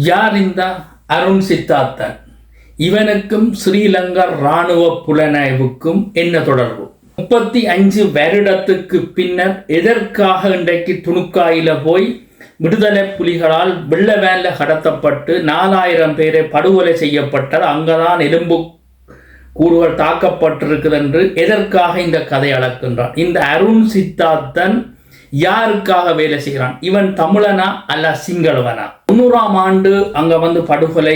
யார் இந்த அருண் சித்தார்த்தன்? இவனுக்கும் ஸ்ரீலங்கா இராணுவ புலனாய்வுக்கும் என்ன தொடர்பு? 35 வருடத்துக்கு பின்னர் எதற்காக இன்றைக்கு துணுக்காயில போய் விடுதலை புலிகளால் வெள்ள வேன்ல கடத்தப்பட்டு 4000 பேரை படுகொலை செய்யப்பட்டது, அங்கதான் எலும்பு கூறுகள் தாக்கப்பட்டிருக்குது என்று எதற்காக இந்த கதை அளக்கின்றான்? இந்த அருண் சித்தார்த்தன் யாருக்காக வேலை செய்கிறான்? இவன் தமிழனா அல்ல சிங்களவனா? 90ஆம் ஆண்டு அங்க படுகொலை,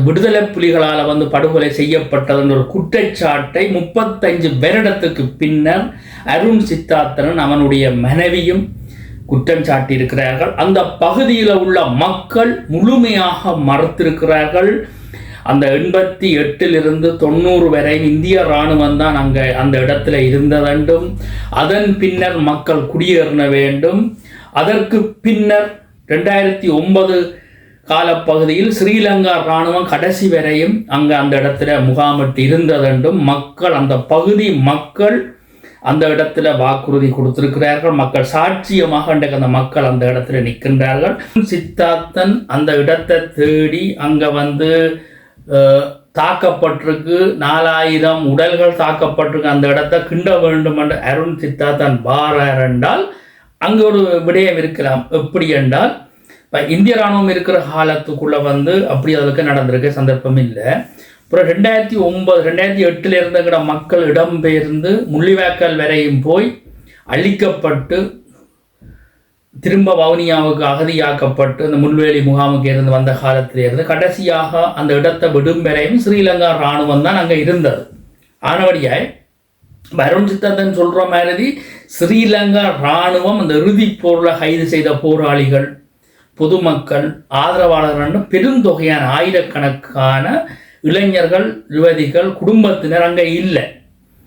விடுதலை புலிகளால் படுகொலை செய்யப்பட்டது ஒரு குற்றச்சாட்டை 35 வருடத்துக்கு பின்னர் அருண் சித்தார்த்தன் அவனுடைய மனைவியும் குற்றம் சாட்டியிருக்கிறார்கள். அந்த பகுதியில் உள்ள மக்கள் முழுமையாக மறுத்திருக்கிறார்கள். அந்த 88 90 வரை இந்திய இராணுவம் தான் அங்கே அந்த இடத்துல இருந்த வேண்டும். அதன் பின்னர் மக்கள் குடியேற வேண்டும். அதற்கு பின்னர் 2009 காலப்பகுதியில் ஸ்ரீலங்கா இராணுவம் கடைசி வரையும் அங்கே அந்த இடத்துல முகாமிட்டு இருந்த வேண்டும். மக்கள், அந்த பகுதி மக்கள் அந்த இடத்துல வாக்குறுதி கொடுத்திருக்கிறார்கள். மக்கள் சாட்சியமாக அந்த மக்கள் அந்த இடத்துல நிற்கின்றார்கள். சித்தார்த்தன் அந்த இடத்தை தேடி அங்கே தாக்கப்பட்டிருக்கு, 4000 உடல்கள் தாக்கப்பட்டிருக்கு. அந்த இடத்தை கிண்ட வேண்டும் என்று அருண் சித்தார்த்தன் பாரார் என்றால் அங்கே ஒரு விடயம் இருக்கலாம். எப்படி என்றால், இப்போ இந்திய இராணுவம் இருக்கிற காலத்துக்குள்ள அப்படி அதுக்கு நடந்திருக்க சந்தர்ப்பம் இல்லை. அப்புறம் 2009 2008 இருந்துங்கிற மக்கள் இடம்பெயர்ந்து முள்ளிவாய்க்கால் வரையும் போய் அழிக்கப்பட்டு திரும்ப வவுனியாவுக்கு அகதியாக்கப்பட்டு அந்த முள்வேலி முகாமுக்கு இருந்து வந்த காலத்திலிருந்து கடைசியாக அந்த இடத்தை விடும் வரையும் ஸ்ரீலங்கா இராணுவம் தான் அங்கே இருந்தது. ஆனபடியாய் அருண் சித்தார்த்தன் சொல்ற மாதிரி ஸ்ரீலங்கா இராணுவம் அந்த இறுதிப் போரில் கைது செய்த போராளிகள், பொதுமக்கள், ஆதரவாளர்கள், பெருந்தொகையான ஆயிரக்கணக்கான இளைஞர்கள், யுவதிகள், குடும்பத்தினர் அங்கே இல்லை.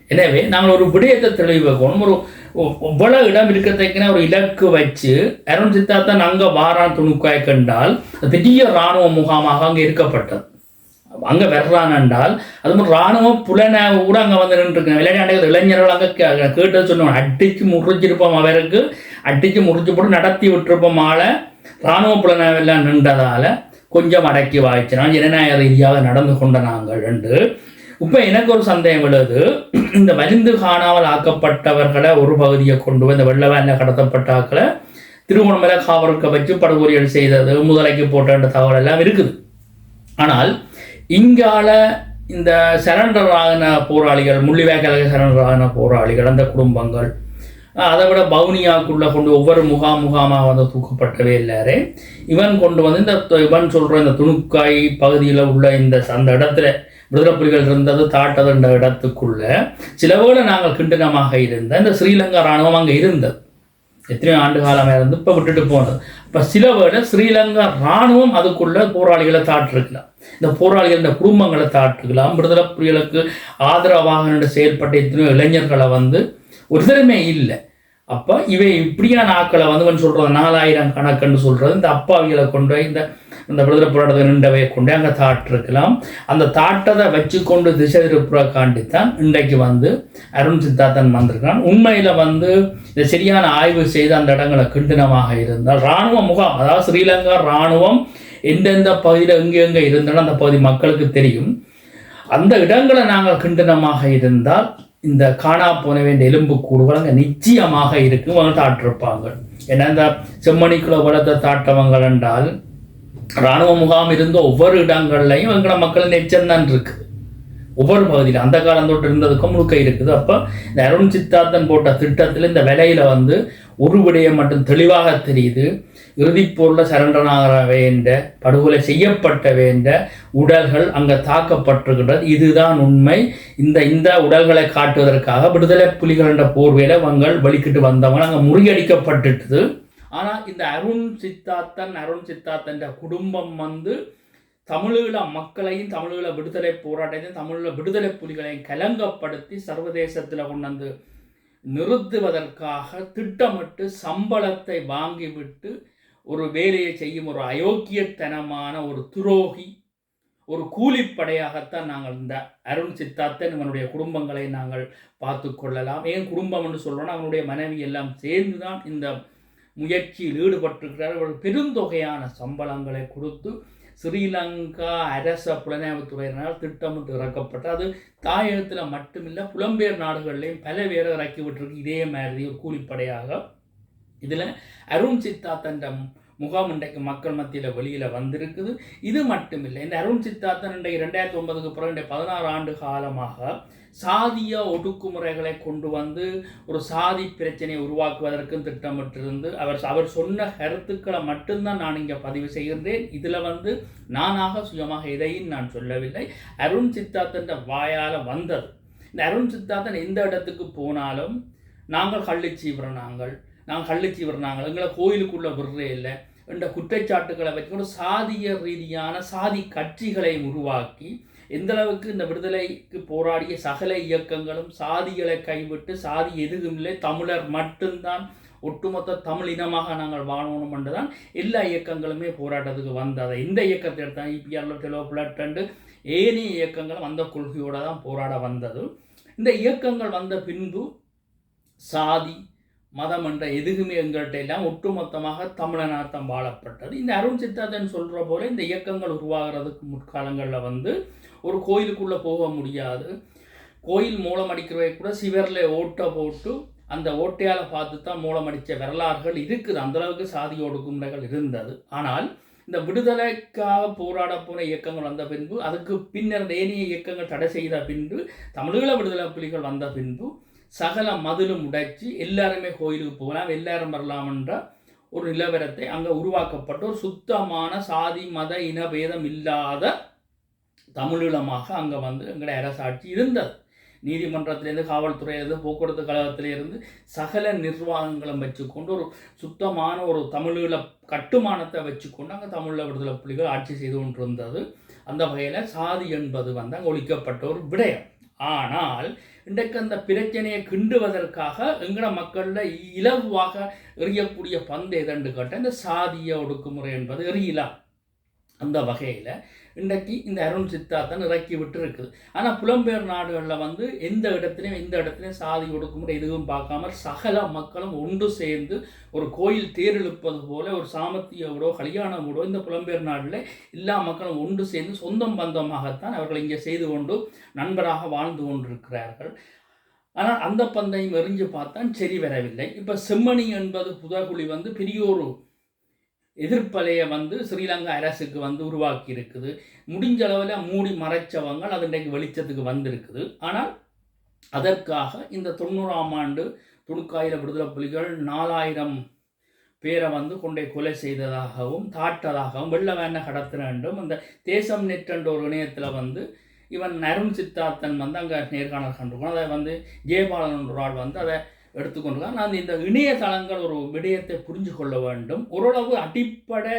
எனவே நாங்கள் ஒரு விடயத்தை தெளிவுக்கணும். ஒரு இவ்வளவு இடம் இருக்கிறதுக்குன்னா ஒரு இலக்கு வச்சு அருண் சித்தார்த்தன் அங்கே வாரான் துணுக்காய் கண்டால் பெரிய இராணுவ முகாமாக அங்கே இருக்கப்பட்டது. அங்கே வர்றான் என்றால் அது மாதிரி இராணுவ புலனாய்வு கூட அங்கே நின்றுருக்கு. விளையாட்டு இளைஞர்கள் அங்கே கேட்டு சொன்னோம், அடிச்சு முறிஞ்சிருப்போம், அவருக்கு அடிச்சு முறிஞ்சு போட்டு நடத்தி விட்டுருப்போம். ஆளை இராணுவ புலனாய்வு எல்லாம் நின்றதால கொஞ்சம் அடக்கி வாய்ச்சினா ஜனநாயக ரீதியாக நடந்து கொண்ட நாங்கள் என்று. இப்போ எனக்கு ஒரு சந்தேகம் உள்ளது, இந்த வலிந்து காணாமல் ஆக்கப்பட்டவர்களை ஒரு பகுதியை கொண்டு போய் இந்த வெள்ள வேனில் கடத்தப்பட்டாக்களை திருகோணமலை காவலுக்கு வச்சு படுகொலைகள் செய்தது, முதலைக்கு போட்ட தகவல் எல்லாம் இருக்குது. ஆனால் இங்கால இந்த சரண்டர் ஆகின போராளிகள், முள்ளிவாய்க்காலுக்கு சரண்டர் ஆகின போராளிகள், அந்த குடும்பங்கள், அதை விட பவுனியாக்குள்ளே கொண்டு ஒவ்வொரு முகாமாக தூக்கப்பட்டவே இல்லாரு. இவன் கொண்டு இந்த இவன் சொல்கிற இந்த துணுக்காய் பகுதியில் உள்ள அந்த இடத்துல விடுதலை புலிகள் இருந்தது தாட்டதுன்ற இடத்துக்குள்ள சில வேளை நாங்கள் கிண்டனமாக இருந்த இந்த ஸ்ரீலங்கா இராணுவம் அங்கே இருந்தது. எத்தனையோ ஆண்டு காலமாக இருந்து இப்போ விட்டுட்டு போனது. இப்போ சில வேளை ஸ்ரீலங்கா இராணுவம் அதுக்குள்ள போராளிகளை தாட்டிருக்கலாம், இந்த போராளிகள் குடும்பங்களை தாட்டுக்கலாம். விடுதலை புலிகளுக்கு ஆதரவாக செயல்பட்ட எத்தனையோ இளைஞர்களை ஒரு திறமே இல்லை. அப்போ இவை இப்படியான ஆக்களை சொல்கிறது 4000 கணக்குன்னு சொல்கிறது, இந்த அப்பாவிகளை கொண்டு இந்த விடுதலை போராட்டத்தை நின்றவை கொண்டு அங்கே தாட்டிருக்கலாம். அந்த தாட்டத்தை வச்சு கொண்டு திசை திருப்புறக்காண்டித்தான் இன்றைக்கு அருண் சித்தார்த்தன் வந்திருக்கான். உண்மையில் இந்த சரியான ஆய்வு செய்து அந்த இடங்களை கிண்டனமாக இருந்தால் இராணுவ முகாம், அதாவது ஸ்ரீலங்கா இராணுவம் எந்தெந்த பகுதியில் எங்கே இருந்தாலும் அந்த பகுதி மக்களுக்கு தெரியும். அந்த இடங்களை நாங்கள் கிண்டனமாக இருந்தால் இந்த காணா போன வேண்டிய எலும்பு கூடுகள் அங்கே நிச்சயமாக இருக்கும், அவங்க தாட்டிருப்பாங்க. ஏன்னா இந்த செம்மணிக்குள்ள வளர்த்த தாட்டவங்கள் என்றால் இராணுவ முகாம் இருந்த ஒவ்வொரு இடங்கள்லையும் எங்களோட மக்கள் எச்சம்தான் இருக்குது. ஒவ்வொரு பகுதியில் அந்த காலம் தொட்டு இருந்ததுக்கும் முழுக்க இருக்குது. அப்போ இந்த அருண் சித்தார்த்தன் போட்ட திட்டத்தில் இந்த விலையில் ஒரு விடயம் மட்டும் தெளிவாக தெரியுது. இறுதிப்போரில் சரண்டனாக வேண்ட, படுகொலை செய்யப்பட்ட வேண்ட உடல்கள் அங்கே தாக்கப்பட்டிருக்கின்றது. இதுதான் உண்மை. இந்த உடல்களை காட்டுவதற்காக விடுதலை புலிகள் என்ற போர்வையில் அவங்கள் வெளிக்கிட்டு வந்தவங்க அங்கே முறியடிக்கப்பட்டுட்டுது. ஆனால் இந்த அருண் சித்தார்த்தன் குடும்பம் தமிழீழ மக்களையும் தமிழீழ விடுதலை போராட்டத்தையும் தமிழீழ விடுதலை புலிகளையும் கலங்கப்படுத்தி சர்வதேசத்தில் கொண்டு நிறுத்துவதற்காக திட்டமிட்டு சம்பளத்தை வாங்கிவிட்டு ஒரு வேலையை செய்யும் ஒரு அயோக்கியத்தனமான ஒரு துரோகி, ஒரு கூலிப்படையாகத்தான் நாங்கள் இந்த அருண் சித்தார்த்தன் இவனுடைய குடும்பங்களை நாங்கள் பார்த்து கொள்ளலாம். ஏன் குடும்பம் என்று சொல்கிறோன்னா அவனுடைய மனைவி எல்லாம் சேர்ந்து தான் இந்த முயற்சியில் ஈடுபட்டிருக்கிறார்கள். பெருந்தொகையான சம்பளங்களை கொடுத்து ஸ்ரீலங்கா அரச புலனாய்வுத்துறையினால் திட்டமிட்டு இறக்கப்பட்டு அது தாயகத்தில் மட்டுமில்லை புலம்பெயர் நாடுகள்லையும் பல பேரை இறக்கி விட்டுருக்கு இதே மாதிரி ஒரு கூலிப்படையாக. இதில் அருண் சித்தார்த்தன் முகாம் இன்றைக்கு மக்கள் மத்தியில் வெளியில் வந்திருக்குது. இது மட்டும் இல்லை, இந்த அருண் சித்தார்த்தன் இன்றைக்கு 2009க்கு பிறகு 16 ஆண்டு காலமாக சாதிய ஒடுக்குமுறைகளை கொண்டு வந்து ஒரு சாதி பிரச்சனையை உருவாக்குவதற்கும் திட்டமிட்டிருந்து அவர் சொன்ன கருத்துக்களை மட்டும்தான் நான் இங்கே பதிவு செய்கின்றேன். இதில் நானாக சுயமாக எதையும் நான் சொல்லவில்லை, அருண் சித்தார்த்தன் வாயால் வந்தது. இந்த அருண் சித்தார்த்தன் எந்த இடத்துக்கு போனாலும் நாங்கள் கள்ளிச்சீவிரனாங்கள் எங்களை கோயிலுக்குள்ளே விடுறே இல்லை என்ற குற்றச்சாட்டுகளை வச்சுக்கொண்டு சாதிய ரீதியான சாதி கட்சிகளை உருவாக்கி எந்தளவுக்கு இந்த விடுதலைக்கு போராடிய சகல இயக்கங்களும் சாதிகளை கைவிட்டு சாதி எதுவும் இல்லை, தமிழர் மட்டும்தான், ஒட்டுமொத்த தமிழ் இனமாக நாங்கள் வாழணும் என்றுதான் எல்லா இயக்கங்களுமே போராட்டத்துக்கு வந்தது. இந்த இயக்கத்தை எடுத்தால் இபிஆர் டெலோ பிளட் ஏனைய இயக்கங்களும் அந்த கொள்கையோடு தான் போராட வந்தது. இந்த இயக்கங்கள் வந்த பின்பு சாதி மதம் என்ற எதுவுமே எங்கள்கிட்ட எல்லாம் ஒட்டுமொத்தமாக தமிழனார்த்தம் வாழப்பட்டது. இந்த அருண் சித்தார்த்தன் சொல்கிற போல இந்த இயக்கங்கள் உருவாகிறதுக்கு முற்காலங்களில் ஒரு கோயிலுக்குள்ளே போக முடியாது, கோயில் மூலம் அடிக்கிறவை கூட சிவரில் ஓட்டை போட்டு அந்த ஓட்டையால் பார்த்து தான் மூலம் அடித்த வரலாறுகள் இருக்குது. அந்தளவுக்கு சாதி ஒடுக்குமுறைகள் இருந்தது. ஆனால் இந்த விடுதலைக்காக போராட போன இயக்கங்கள் வந்த பின்பு, அதுக்கு பின்னர் ஏனைய இயக்கங்கள் தடை செய்த பின்பு, தமிழீழ விடுதலை புலிகள் வந்த பின்பு சகல மதிலும் உடைச்சி எல்லாருமே கோயிலுக்கு போகலாம், எல்லாரும் வரலாம் என்ற ஒரு நிலவரத்தை அங்கே உருவாக்கப்பட்ட ஒரு சுத்தமான சாதி மத இனபேதம் இல்லாத தமிழீழமாக அங்கே எங்களுடைய அரசாட்சி இருந்தது. நீதிமன்றத்திலேருந்து காவல்துறையிலிருந்து போக்குவரத்து கழகத்திலிருந்து சகல நிர்வாகங்களும் வச்சுக்கொண்டு ஒரு சுத்தமான ஒரு தமிழீழ கட்டுமானத்தை வச்சுக்கொண்டு அங்கே தமிழீழ விடுதலை புலிகள் ஆட்சி செய்து கொண்டிருந்தது. அந்த வகையில் சாதி என்பது அங்கே ஒழிக்கப்பட்ட ஒரு விடயம். ஆனால் இன்றைக்கு அந்த பிரச்சனையை கிண்டுவதற்காக எங்கள மக்களில் இலகுவாக எறியக்கூடிய பந்து எதண்டு கேட்டால் இந்த சாதிய ஒடுக்குமுறை என்பது எறியலாம். அந்த வகையில் இன்றைக்கு இந்த அருண் சித்தார்த்தன் இறக்கி விட்டு இருக்குது. ஆனால் புலம்பெயர் நாடுகளில் எந்த இடத்துலையும் சாதி ஒடுக்குமுறை எதுவும் பார்க்காம சகல மக்களும் ஒன்று சேர்ந்து ஒரு கோயில் தேரெழுப்பது போல ஒரு சாமத்தியோடோ கல்யாணமோடோ இந்த புலம்பெயர் நாட்டில் எல்லா மக்களும் ஒன்று சேர்ந்து சொந்தம் பந்தமாகத்தான் அவர்கள் இங்கே செய்து கொண்டு நண்பராக வாழ்ந்து கொண்டிருக்கிறார்கள். ஆனால் அந்த பந்தையும் எறிஞ்சு பார்த்தான் சரி வரவில்லை. இப்போ செம்மணி என்பது புதகுழி பெரிய ஒரு எதிர்ப்பலையை ஸ்ரீலங்கா அரசுக்கு உருவாக்கி இருக்குது. முடிஞ்ச அளவில் மூடி மறைச்சவங்கள் அது இன்றைக்கு வெளிச்சத்துக்கு வந்திருக்குது. ஆனால் அதற்காக இந்த 90ஆம் ஆண்டு துணுக்காயில விடுதலை புலிகள் 4000 பேரை கொண்டே கொலை செய்ததாகவும் தாட்டதாகவும் வெள்ள வேண்ட கடத்தின என்றும் அந்த தேசம் நெட் என்ற ஒரு இணையத்தில் இவன் அருண் சித்தார்த்தன் அங்கே நேர்காணல் கண்டிருக்கோம். அதை ஜெயபாலன் ஒரு ஆள் அதை எடுத்துக்கொண்டிருக்காங்க. நான் இந்த இணையதளங்கள் ஒரு விடயத்தை புரிஞ்சு கொள்ள வேண்டும். ஓரளவு அடிப்படை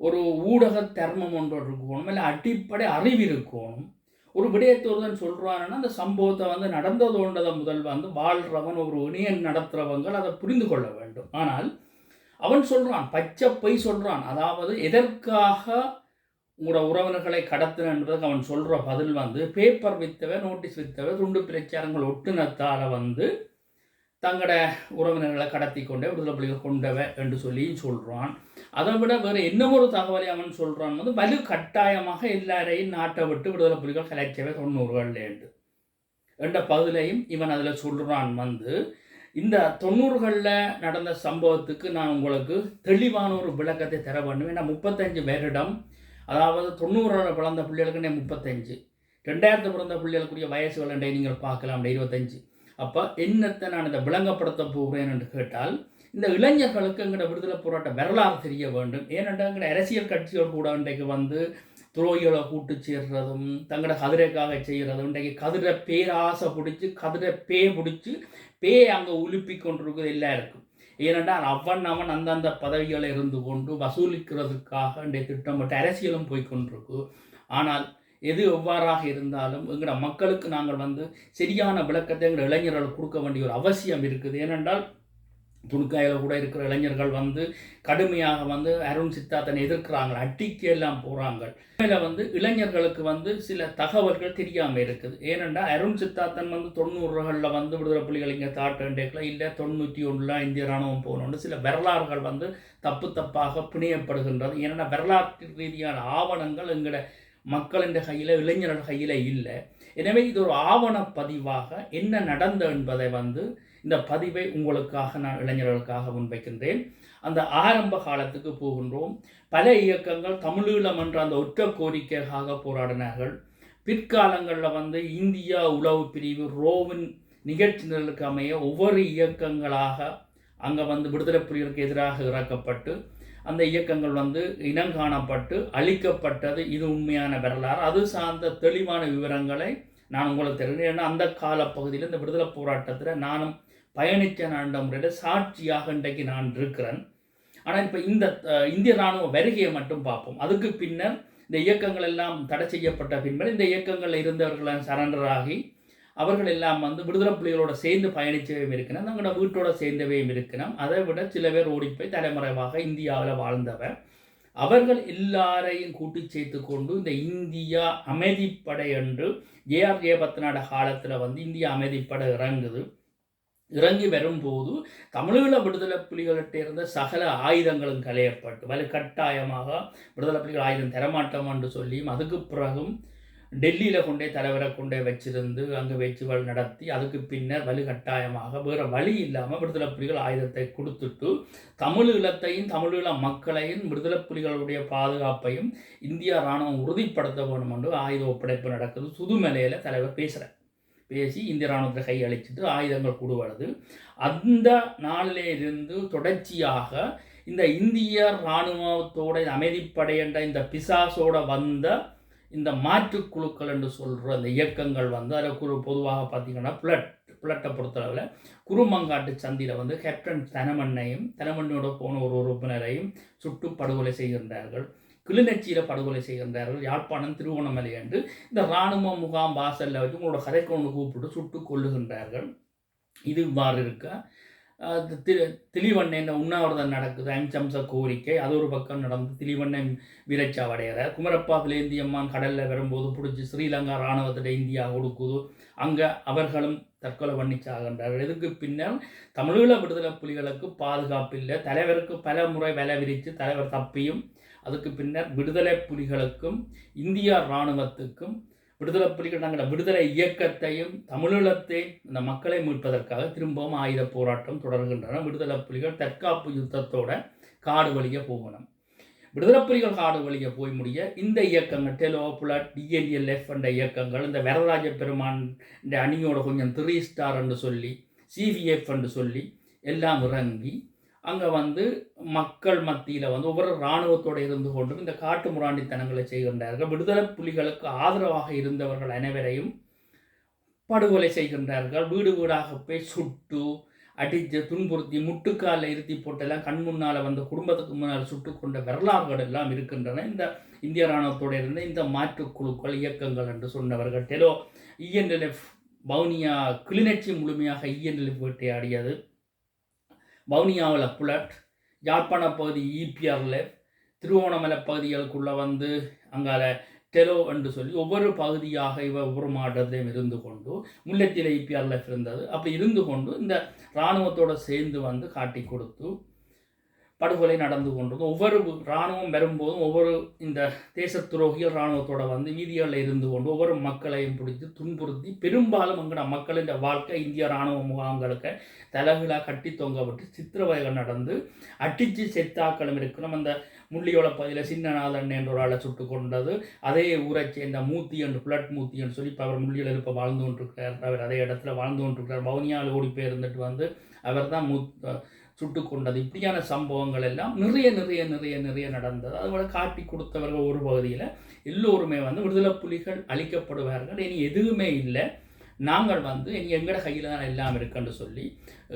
ஒரு ஊடக தர்மம் ஒன்று இருக்கணும், இல்லை அடிப்படை அறிவு இருக்கணும். ஒரு விடயத்தை ஒருவன் சொல்கிறான்னா அந்த சம்பவத்தை நடந்ததோன்றதை முதல் வாழ்கிறவன் ஒரு இணையம் நடத்துகிறவங்க அதை புரிந்து கொள்ள வேண்டும். ஆனால் அவன் சொல்கிறான், பச்சை பொய் சொல்கிறான். அதாவது எதற்காக உங்களோட உறவினர்களை கடத்தின என்பதற்கு அவன் சொல்கிற பதில் பேப்பர் வித்தவை, நோட்டீஸ் வித்தவை, துண்டு பிரச்சாரங்கள் ஒட்டுனத்தால் தங்களோட உறவினர்களை கடத்தி கொண்டே விடுதலை புலிகள் கொண்டவை என்று சொல்லி சொல்கிறான். அதை விட வேறு என்னமொரு தகவலை அவன் சொல்கிறான் வலு கட்டாயமாக எல்லாரையும் நாட்டை விட்டு விடுதலை புலிகள் கலைச்சவை 90களில் என்ற பதிலையும் இவன் அதில் சொல்கிறான். இந்த 90களில் நடந்த சம்பவத்துக்கு நான் உங்களுக்கு தெளிவான ஒரு விளக்கத்தை தர வேண்டும். ஏன்னா 35 வருடம், அதாவது 90 பிறந்த பிள்ளைகளுக்கு 35, 2000 பிறந்த பிள்ளைகளுக்குரிய வயசுகள் நீங்கள் பார்க்கலாம் 25. அப்போ என்னத்தை நான் இதை விளங்கப்படுத்த போகிறேன் என்று கேட்டால், இந்த இளைஞர்களுக்கு எங்களோட விடுதலை போராட்ட வரலாறு தெரிய வேண்டும். ஏனென்றால் எங்களோட அரசியல் கட்சிகள் கூட இன்றைக்கு துரோகிகளை கூட்டு சேர்றதும் தங்களோட கதிரைக்காக செய்கிறதும், இன்றைக்கு கதிரை பேராசை பிடிச்சி கதிரை பிடிச்சி அங்கே உலுப்பி கொண்டிருக்குது எல்லாருக்கும். ஏனென்றால் அவன் அந்தந்த பதவிகளை இருந்து கொண்டு வசூலிக்கிறதுக்காக இன்றைய திட்டமிட்ட அரசியலும் போய்கொண்டிருக்கு. ஆனால் எது எவ்வாறாக இருந்தாலும் எங்களோட மக்களுக்கு நாங்கள் சரியான விளக்கத்தை எங்கள் இளைஞர்கள் கொடுக்க வேண்டிய ஒரு அவசியம் இருக்குது. ஏனென்றால் துணுக்காயில் கூட இருக்கிற இளைஞர்கள் வந்து கடுமையாக வந்து அருண் சித்தார்த்தனை எதிர்க்கிறாங்க, அட்டிக்கு எல்லாம் போகிறாங்க. வந்து இளைஞர்களுக்கு வந்து சில தகவல்கள் தெரியாமல் இருக்குது. ஏனென்றா அருண் சித்தார்த்தன் வந்து 90களில் வந்து விடுதலை புலிகள் இங்கே தாட்டேக்கலாம், இல்லை 91 இந்திய இராணுவம் போகணுன்னு சில வரலாறுகள் வந்து தப்பாக பிணையப்படுகின்றது. ஏன்னா வரலாற்று ரீதியான ஆவணங்கள் எங்களோட மக்களின் கையில், இளைஞர்கள் கையில் இல்லை. எனவே இது ஒரு ஆவண பதிவாக என்ன நடந்த என்பதை வந்து இந்த பதிவை உங்களுக்காக நான் இளைஞர்களுக்காக முன்வைக்கின்றேன். அந்த ஆரம்ப காலத்துக்கு போகின்றோம். பல இயக்கங்கள் தமிழீழம் என்ற அந்த ஒற்ற கோரிக்கைக்காக போராடினார்கள். பிற்காலங்களில் வந்து இந்தியா உளவு பிரிவு ரோவின் நிகழ்ச்சிகளுக்கு அமைய ஒவ்வொரு இயக்கங்களாக அங்கே வந்து விடுதலை புலிகளுக்கு எதிராக இறக்கப்பட்டு அந்த இயக்கங்கள் வந்து இனங்காணப்பட்டு அழிக்கப்பட்டது. இது உண்மையான வரலாறு. அது சார்ந்த தெளிவான விவரங்களை நான் உங்களுக்கு தெரியும். ஏன்னா அந்த காலப்பகுதியில் இந்த விடுதலை போராட்டத்தில் நானும் பயணித்த நாண்ட முறையில் சாட்சியாக இன்றைக்கு நான் இருக்கிறேன். ஆனால் இப்போ இந்த இந்திய இராணுவ வருகையை மட்டும் பார்ப்போம். அதுக்கு பின்னர் இந்த இயக்கங்கள் எல்லாம் தடை செய்யப்பட்ட பின்னர் இந்த இயக்கங்களில் இருந்தவர்கள் சரண்டராகி அவர்கள் எல்லாம் வந்து விடுதலை புலிகளோட சேர்ந்து பயணிச்சவையும் இருக்கணும், தங்களோட வீட்டோட சேர்ந்தவையும் இருக்கணும். அதை விட சில பேர் ஓடிப்போய் தலைமுறைவாக இந்தியாவில் வாழ்ந்தவர். அவர்கள் எல்லாரையும் கூட்டி சேர்த்து கொண்டு இந்த இந்தியா அமைதிப்படை என்று ஏஆர் ஜெயபத்னாட காலத்தில் வந்து இந்திய அமைதிப்படை இறங்கி வரும்போது தமிழீழ விடுதலை புலிகள்கிட்ட இருந்த சகல ஆயுதங்களும் களையப்பட்டு வலுக்கட்டாயமாக விடுதலை புலிகள் ஆயுதம் தரமாட்டோம் என்று சொல்லியும் அதுக்கு பிறகும் டெல்லியில் கொண்டே தலைவரை கொண்டே வச்சிருந்து அங்கே வச்சுகள் நடத்தி அதுக்கு பின்னர் வலுக்கட்டாயமாக வேறு வழி இல்லாமல் விடுதலை புலிகள் ஆயுதத்தை கொடுத்துட்டு தமிழீழத்தையும் தமிழீழ மக்களையும் விடுதலை புலிகளுடைய பாதுகாப்பையும் இந்தியா இராணுவம் உறுதிப்படுத்த வேணும் என்று ஆயுத ஒப்படைப்பு நடக்குது. சுதுமலையில் தலைவர் பேசி இந்திய இராணுவத்தை கையளிச்சுட்டு ஆயுதங்கள் கொடுவது. அந்த நாளிலே இருந்து தொடர்ச்சியாக இந்த இந்திய இராணுவத்தோட அமைதிப்படை என்ற இந்த பிசாசோட வந்த இந்த மாற்றுக்குழுக்கள் என்று சொல்கிற அந்த இயக்கங்கள் வந்து அதில் பொதுவாக பார்த்திங்கன்னா புலட்டை பொறுத்தளவில் குருமங்காட்டு சந்தியில் வந்து கேப்டன் தனமண்ணையோட போன ஒரு உறுப்பினரையும் சுட்டு படுகொலை செய்கின்றார்கள். கிளிநொச்சியில் படுகொலை செய்கின்றார்கள். யாழ்ப்பாணம் திருவோணமலை என்று இந்த இராணுவ முகாம் வாசலில் வச்சு உங்களோட கதைக்கு ஒன்று கூப்பிட்டு சுட்டு கொள்ளுகின்றார்கள். இது இவ்வாறு இருக்க திலிவண்ணன் உண்ணாவிரதம் நடக்குது, 5 அம்ச கோரிக்கை. அது ஒரு பக்கம் நடந்து திலிவண்ணன் வீரச்சாவடைகிறார். குமரப்பா பிளேந்தியம்மான் கடலில் வரும்போது பிடிச்சி ஸ்ரீலங்கா இராணுவத்திட இந்தியா கொடுக்குது. அங்கே அவர்களும் தற்கொலை பண்ணி சாகின்றார்கள். இதுக்கு பின்னர் தமிழீழ விடுதலை புலிகளுக்கு பாதுகாப்பு இல்லை. தலைவருக்கு பல முறை விலை விரித்து தலைவர் தப்பியும் அதுக்கு பின்னர் விடுதலை புலிகளுக்கும் இந்தியா இராணுவத்துக்கும் விடுதலை புலிகள் நாங்கள் விடுதலை இயக்கத்தையும் தமிழீழத்தையும் இந்த மக்களை மீட்பதற்காக திரும்பவும் ஆயுத போராட்டம் தொடர்கின்றன. விடுதலை புலிகள் தற்காப்பு யுத்தத்தோட காடு வழியே போகணும். விடுதலை புலிகள் காடு வழியே போய் முடிய இந்த இயக்கங்கள் டெலோ புலட் டிஎன்எல்எஃப் என்ற இயக்கங்கள் இந்த வரராஜ பெருமான் இந்த அணியோட கொஞ்சம் 3 ஸ்டார் என்று சொல்லி சிவிஎஃப் என்று சொல்லி எல்லாம் இறங்கி அங்கே வந்து மக்கள் மத்தியில் வந்து ஒவ்வொரு இராணுவத்தோடு இருந்து கொண்டும் இந்த காட்டு முராண்டித்தனங்களை செய்கின்றார்கள். விடுதலை புலிகளுக்கு ஆதரவாக இருந்தவர்கள் அனைவரையும் படுகொலை செய்கின்றார்கள். வீடு வீடாக போய் சுட்டு அடித்து துன்புறுத்தி முட்டுக்காலில் இருத்தி போட்டெல்லாம் கண் முன்னால் வந்து குடும்பத்துக்கு முன்னால் சுட்டு கொண்ட வரலாறுகள் எல்லாம் இருக்கின்றன. இந்த இந்திய இராணுவத்தோடு இருந்த இந்த மாற்றுக்குழுக்கள் இயக்கங்கள் என்று சொன்னவர்கள் டெலோ இஎன்எல்எஃப் வவுனியா கிளிநொச்சி முழுமையாக இஎன்எல்எஃப் வேட்டையாடியது. வவுனியாவில் புலட், யாழ்ப்பாண பகுதி இபிஆர்எல்எஃப், திருவோணமலை பகுதிகளுக்குள்ளே வந்து அங்கால டெலோ என்று சொல்லி ஒவ்வொரு பகுதியாக ஒவ்வொரு மாவட்டத்திலையும் இருந்து கொண்டு முல்லைத்தீவில் இபிஆர்எல்எஃப் இருந்தது. அப்படி இருந்து கொண்டு இந்த இராணுவத்தோடு சேர்ந்து வந்து காட்டி கொடுத்து படுகொலை நடந்து கொண்டது. ஒவ்வொரு இராணுவம் வரும்போதும் ஒவ்வொரு இந்த தேச துரோகிகள் இராணுவத்தோட வந்து வீதிகளில் இருந்து கொண்டு ஒவ்வொரு மக்களையும் பிடித்து துன்புறுத்தி பெரும்பாலும் அங்கே மக்களின் வாழ்க்கை இந்திய இராணுவ முகாம்களுக்கு தலைகளாக கட்டி தொங்க விட்டு சித்திரவதைகள் நடந்து அட்டிச்சு செத்தாக்களும் இருக்கணும். அந்த முள்ளியோட பகுதியில் சின்னநாதன் என்ற ஒரு ஆளை சுட்டு கொண்டது. அதே ஊரை சேர்ந்த மூத்தி என்று புலட் மூத்தி என்று சொல்லி இப்போ அவர் முள்ளியில் இப்போ வாழ்ந்து கொண்டிருக்கிறார். அவர் அதே இடத்துல வாழ்ந்து கொண்டிருக்கிறார். வவுனியாவில் ஓடி போய் இருந்துட்டு வந்து அவர் தான் சுட்டு கொண்டது. இப்படியான சம்பவங்கள் எல்லாம் நிறைய நடந்தது. அதுபோல காட்டி கொடுத்தவர்கள் ஒரு பகுதியில் எல்லோருமே வந்து விடுதலை புலிகள் அழிக்கப்படுவார்கள், இனி எதுவுமே இல்லை, நாங்கள் வந்து இனி எங்கட கையில் தான் எல்லாம் இருக்குன்னு சொல்லி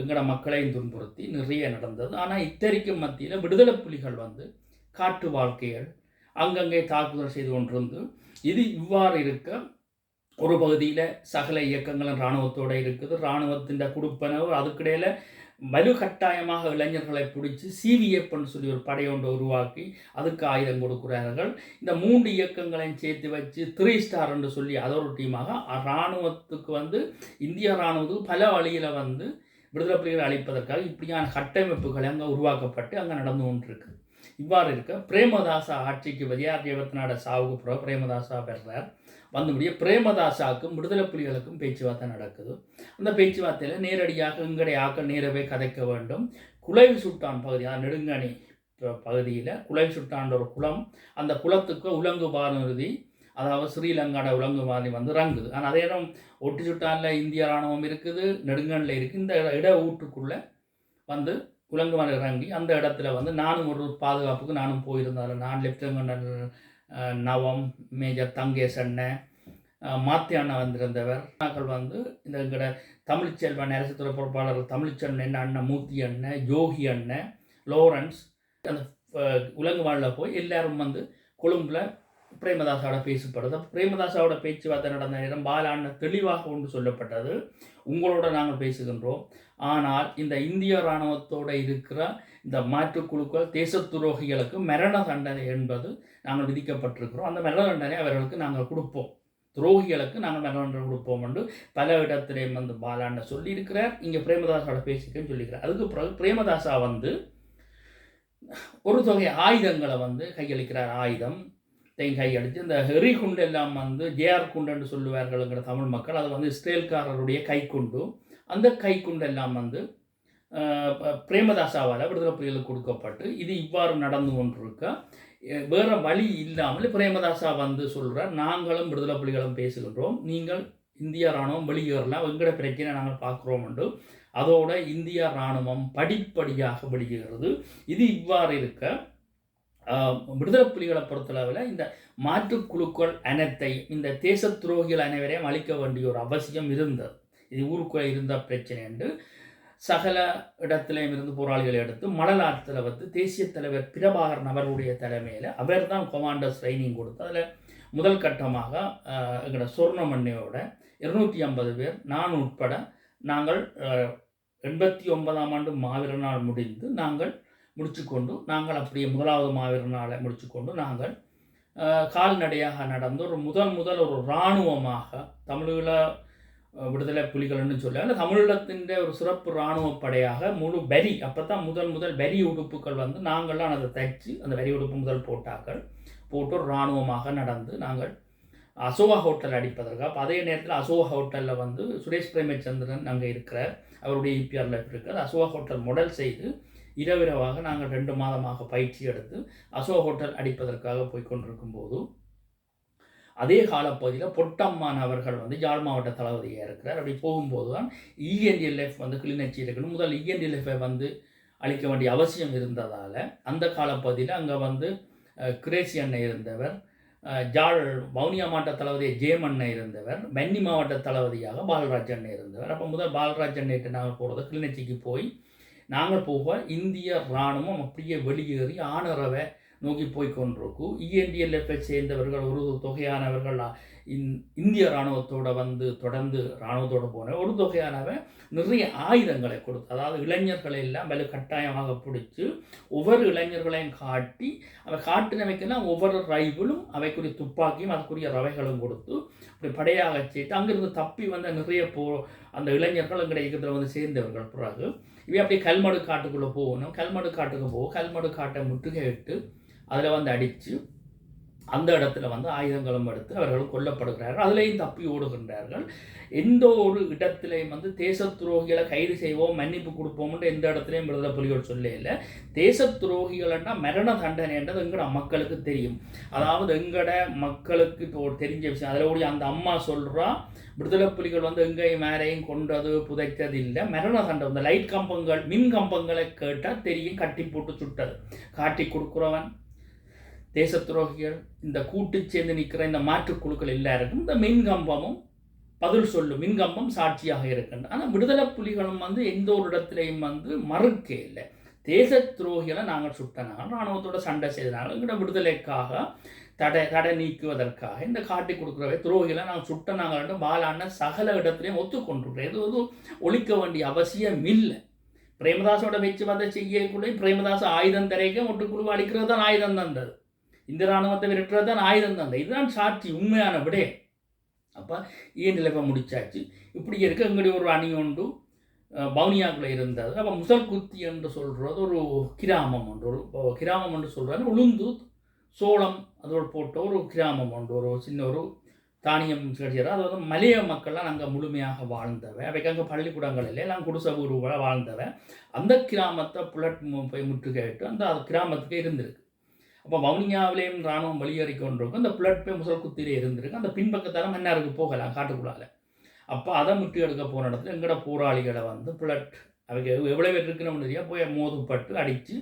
எங்கட மக்களையும் துன்புறுத்தி நிறைய நடந்தது. ஆனால் இத்தறிக்கும் மத்தியில் விடுதலை புலிகள் வந்து காட்டு வாழ்க்கைகள் அங்கங்கே தாக்குதல் செய்து கொண்டிருந்து இது இவ்வாறு இருக்க ஒரு பகுதியில் சகல இயக்கங்களும் இராணுவத்தோடு இருக்குது. இராணுவத்தின் குடுப்பனவு அதுக்கிடையில் வலுக்கட்டாயமாக இளைஞர்களை பிடிச்சி சிவிஎஃப்னு சொல்லி ஒரு படையொன்றை உருவாக்கி அதுக்கு ஆயுதம் கொடுக்குறார்கள். இந்த 3 இயக்கங்களையும் சேர்த்து வச்சு 3 ஸ்டார் என்று சொல்லி அதொரு டீமாக இராணுவத்துக்கு இந்திய இராணுவத்துக்கு பல வழியில் விடுதலை புலிகளை அழிப்பதற்காக இப்படியான கட்டமைப்புகளை அங்கே உருவாக்கப்பட்டு அங்கே நடந்து கொண்டிருக்கு. இவ்வாறு இருக்க பிரேமதாசா ஆட்சிக்கு விஜயார்ஜயவர்த்தனோட சாவுக்கு பிறகு பிரேமதாசா பெறார். முடிய பிரேமதாசாவுக்கும் விடுதலை புலிகளுக்கும் பேச்சுவார்த்தை நடக்குது. அந்த பேச்சுவார்த்தையில் நேரடியாக எங்களுடைய ஆக்கள் நேரவே கதைக்க வேண்டும். குலைவு சுட்டான் பகுதி, நெடுங்கணி பகுதியில் குலைவு சுட்டான் ஒரு குளம், அந்த குளத்துக்கு உலங்கு பானுறுதி, அதாவது ஸ்ரீலங்காட உலங்கு பாதி இறங்குது. ஆனால் அதே நேரம் ஒட்டி சுட்டானில் இந்திய இராணுவம் இருக்குது, நெடுங்கணில் இருக்குது. இந்த இட ஊட்டுக்குள்ளே உலங்கு பானை இறங்கி அந்த இடத்துல நானும் ஒரு பாதுகாப்புக்கு நானும் போயிருந்தாலும் நான் லெப்டினன்ட் நவம், மேஜர் தங்கேஷ் அண்ணன், மாத்தி அண்ணன் வந்திருந்தவர். நாங்கள் இந்த எங்கட தமிழ்ச்செல்வன் அரசுத்துறை பொறுப்பாளர் தமிழ்ச்செல்வன் அண்ணன், மூர்த்தி அண்ணன், யோகி அண்ணன், லோரன்ஸ், அந்த உலங்கு வானில் போய் எல்லாரும் கொழும்புல பிரேமதாசாவோட பேசப்படுது. பிரேமதாசாவோட பேச்சுவார்த்தை நடந்த நேரம் பாலாண்ணன் தெளிவாக ஒன்று சொல்லப்பட்டது, உங்களோட நாங்கள் பேசுகின்றோம், ஆனால் இந்த இந்திய இராணுவத்தோடு இருக்கிற இந்த மாற்றுக்குழுக்கள் தேச துரோகிகளுக்கு மரண தண்டனை என்பது நாங்கள் விதிக்கப்பட்டிருக்கிறோம். அந்த மரண தண்டனை அவர்களுக்கு நாங்கள் கொடுப்போம், துரோகிகளுக்கு நாங்கள் மரண தண்டனை கொடுப்போம் என்று பல இடத்திலே பாலாண்ணன் சொல்லியிருக்கிறார். இங்கே பிரேமதாசாவோட பேசிக்கன்னு சொல்லியிருக்கிறார். அதுக்கு பிறகு பிரேமதாசா ஒரு தொகை ஆயுதங்களை கையளிக்கிறார். ஆயுதம் கையடித்து இந்த ஹெரி குண்டு எல்லாம் ஜேஆர் குண்டுன்னு சொல்லுவார்கள்ங்கிற தமிழ் மக்கள், அது இஸ்ரேல்காரருடைய கைக்குண்டு. அந்த கைக்குண்டு எல்லாம் பிரேமதாசாவால் விடுதலை புலிகளுக்கு கொடுக்கப்பட்டு இது இவ்வாறு நடந்து கொண்டிருக்க வேறு வழி இல்லாமல் பிரேமதாசா சொல்கிறார், நாங்களும் விடுதலை புலிகளும் பேசுகின்றோம், நீங்கள் இந்திய இராணுவம் வெளியேறலாம், எங்கட பிரச்சனை நாங்கள் பார்க்குறோம் என்று. அதோட இந்திய இராணுவம் படிப்படியாக வெளியேறுது. இது இவ்வாறு இருக்க விடுதலை புலிகளை பொறுத்தளவில் இந்த மாற்றுக்குழுக்கள் அனைத்தையும் இந்த தேச துரோகிகள் அனைவரையும் அழிக்க வேண்டிய ஒரு அவசியம் இருந்தது. இது ஊருக்குள்ளே இருந்த பிரச்சனை என்று சகல இடத்திலையும் இருந்து போராளிகளை எடுத்து மணலாற்றில் தேசிய தலைவர் பிரபாகரன் அவருடைய தலைமையில் அவர் தான் கமாண்டர்ஸ் ட்ரைனிங் கொடுத்து அதில் முதல் கட்டமாக எங்களோட சொர்ணமண்ணையோட 250 பேர் நான் உட்பட நாங்கள் 89ஆம் ஆண்டு மாவீர நாள் முடிந்து நாங்கள் நாங்கள் அப்படியே முதலாவது மாவீர நாளை முடிச்சுக்கொண்டு நாங்கள் கால்நடையாக நடந்து ஒரு முதல் ஒரு இராணுவமாக தமிழீழ விடுதலை புலிகள்னு சொல்ல தமிழீழத்தின் ஒரு சிறப்பு இராணுவ படையாக முழு வரி, அப்போ தான் முதல் வரி உடுப்புகள் நாங்கள்லாம் அதை தைச்சு அந்த வரி உடுப்பு முதல் போட்டு ஒரு இராணுவமாக நடந்து நாங்கள் அசோகா ஹோட்டல் அடிப்பதற்காக. அப்போ அதே நேரத்தில் அசோகா ஹோட்டலில் சுரேஷ் பிரேமச்சந்திரன் அங்கே இருக்கிறார், அவருடைய இபிஆரில் இருக்கிறார். அசோகா ஹோட்டல் மாடல் செய்து இரவிரவாக நாங்கள் 2 மாதமாக பயிற்சி எடுத்து அசோகா ஹோட்டல் அடிப்பதற்காக போய்கொண்டிருக்கும் போது அதே காலப்பகுதியில் பொட்டம்மான் அவர்கள் யாழ் மாவட்ட தளபதியாக இருக்கிறார். அப்படி போகும்போது தான் இஎன்டிஎல்எஃப் கிளிநொச்சி இருக்கணும். முதல் இஎன்டிஎல்எஃப்பை அளிக்க வேண்டிய அவசியம் இருந்ததால் அந்த காலப்பகுதியில் அங்கே கிரேசி அண்ணன் இருந்தவர், ஜாழ் வவுனியா மாவட்ட தளபதியாக ஜேம் அண்ணன் இருந்தவர், வன்னி மாவட்ட தளபதியாக பாலராஜ் அண்ணன் இருந்தவர். அப்போ முதல் பாலராஜ் அண்ணன் நாங்கள் போகிறது கிளிநொச்சிக்கு போய் நாங்கள் போக இந்திய இராணுவம் அப்படியே வெளியேறி ஆனரவை நோக்கி போய்கொண்டிருக்கும். இஎன்டிஎல்எஃப்பை சேர்ந்தவர்கள் ஒரு தொகையானவர்கள் இந்திய இராணுவத்தோடு தொடர்ந்து இராணுவத்தோடு போன ஒரு தொகையானவை நிறைய ஆயுதங்களை கொடுத்து, அதாவது இளைஞர்களை எல்லாம் கட்டாயமாக பிடிச்சி ஒவ்வொரு இளைஞர்களையும் காட்டி அவை காட்டினவைக்கெல்லாம் ஒவ்வொரு ரைபிளும் அவைக்குரிய துப்பாக்கியும் அதுக்குரிய ரவைகளும் கொடுத்து அப்படி படையாக சேர்த்து அங்கிருந்து தப்பி நிறைய அந்த இளைஞர்கள் எங்களுடைய இயக்கத்தில் சேர்ந்தவர்கள். பிறகு இவை அப்படியே கல்மடு காட்டுக்குள்ளே போகணும். கல்மடு காட்டுக்கு கல்மடு காட்டை முற்றுகையிட்டு அதில் அடித்து அந்த இடத்துல ஆயுதங்களும் எடுத்து அவர்கள் கொல்லப்படுகிறார்கள். அதிலையும் தப்பி ஓடுகின்றார்கள். எந்த ஒரு இடத்திலையும் தேச துரோகிகளை கைது செய்வோம், மன்னிப்பு கொடுப்போம்ன்ற எந்த இடத்துலையும் விடுதலை புலிகள் சொல்ல இல்லை. தேச துரோகிகள்னா மரண தண்டனைன்றது எங்கட மக்களுக்கு தெரியும். அதாவது எங்கட மக்களுக்கு தெரிஞ்ச விஷயம். அதில் ஓடி அந்த அம்மா சொல்கிறா, விடுதலை புலிகள் எங்கேயும் மேரையும் கொண்டது புதைத்தது இல்லை, மரண தண்டனை. இந்த லைட் கம்பங்கள் மின் கம்பங்களை கேட்டால் தெரியும், கட்டி போட்டு சுட்டது. காட்டி கொடுக்குறவன் தேச துரோகிகள், இந்த கூட்டு சேர்ந்து நிற்கிற இந்த மாற்றுக்குழுக்கள் எல்லாருக்கும் இந்த மின்கம்பமும் பதில் சொல்லும், மின்கம்பம் சாட்சியாக இருக்கின்ற. ஆனால் விடுதலை புலிகளும் எந்த ஒரு இடத்துலையும் மறுக்க இல்லை. தேச துரோகிகளை நாங்கள் சுட்டனால இராணுவத்தோட சண்டை செய்தனால எங்களோட விடுதலைக்காக தடை நீக்குவதற்காக இந்த காட்டி கொடுக்குறவை துரோகிகளை நாங்கள் சுட்டனாங்க பாலான சகல இடத்துலையும் ஒத்துக்கொண்டிருக்கிறோம். இது ஒழிக்க வேண்டிய அவசியம் இல்லை. பிரேமதாசோட வச்சு வந்த செய்யக்குள்ளே பிரேமதாச ஆயுதம் தரைக்க ஒட்டுக்குழு அடிக்கிறது தான் ஆயுதம் தந்தது, இந்த இராணுவத்தை விரட்டுறது தான் ஆயுதம் தந்தது. இதுதான் சாட்சி, உண்மையான விட. அப்போ ஏன் நிலைமை முடிச்சாச்சு. இப்படி இருக்க எங்களுடைய ஒரு அணி ஒன்று பவுனியாக்குள்ளே இருந்தது. அப்போ முசல்குத்தி என்று சொல்கிறது ஒரு கிராமம் ஒன்று, ஒரு கிராமம் என்று சொல்கிறாரு. உளுந்து சோளம் அதோடு போட்ட ஒரு கிராமம் ஒன்று, ஒரு சின்ன ஒரு தானியம் கிடையாது. அது வந்து மலைய மக்கள்லாம் நாங்கள் முழுமையாக வாழ்ந்தவன். அவைக்கு அங்கே பள்ளிக்கூடங்கள் இல்லை, எல்லாம் குடிசை ஊருகளை வாழ்ந்தவன். அந்த கிராமத்தை புலட் போய் முற்றுகையிட்டு அந்த கிராமத்துக்கு இருந்திருக்கு. அப்போ வவுனியாவிலேயும் இராணுவம் வெளியேறி கொண்டிருக்கும். அந்த புலட் போய் முசல்குத்திலே இருந்திருக்கு. அந்த பின்பக்கத்தால் மன்னாருக்கு போகலாம் காட்டுக்குள்ளால். அப்போ அதை முற்றி எடுக்க போன இடத்துல எங்களோட போராளிகளை வந்து புலட் அவங்க எவ்வளோ பேர் இருக்குன்னு தெரியாது போய் மோதுப்பட்டு அடித்து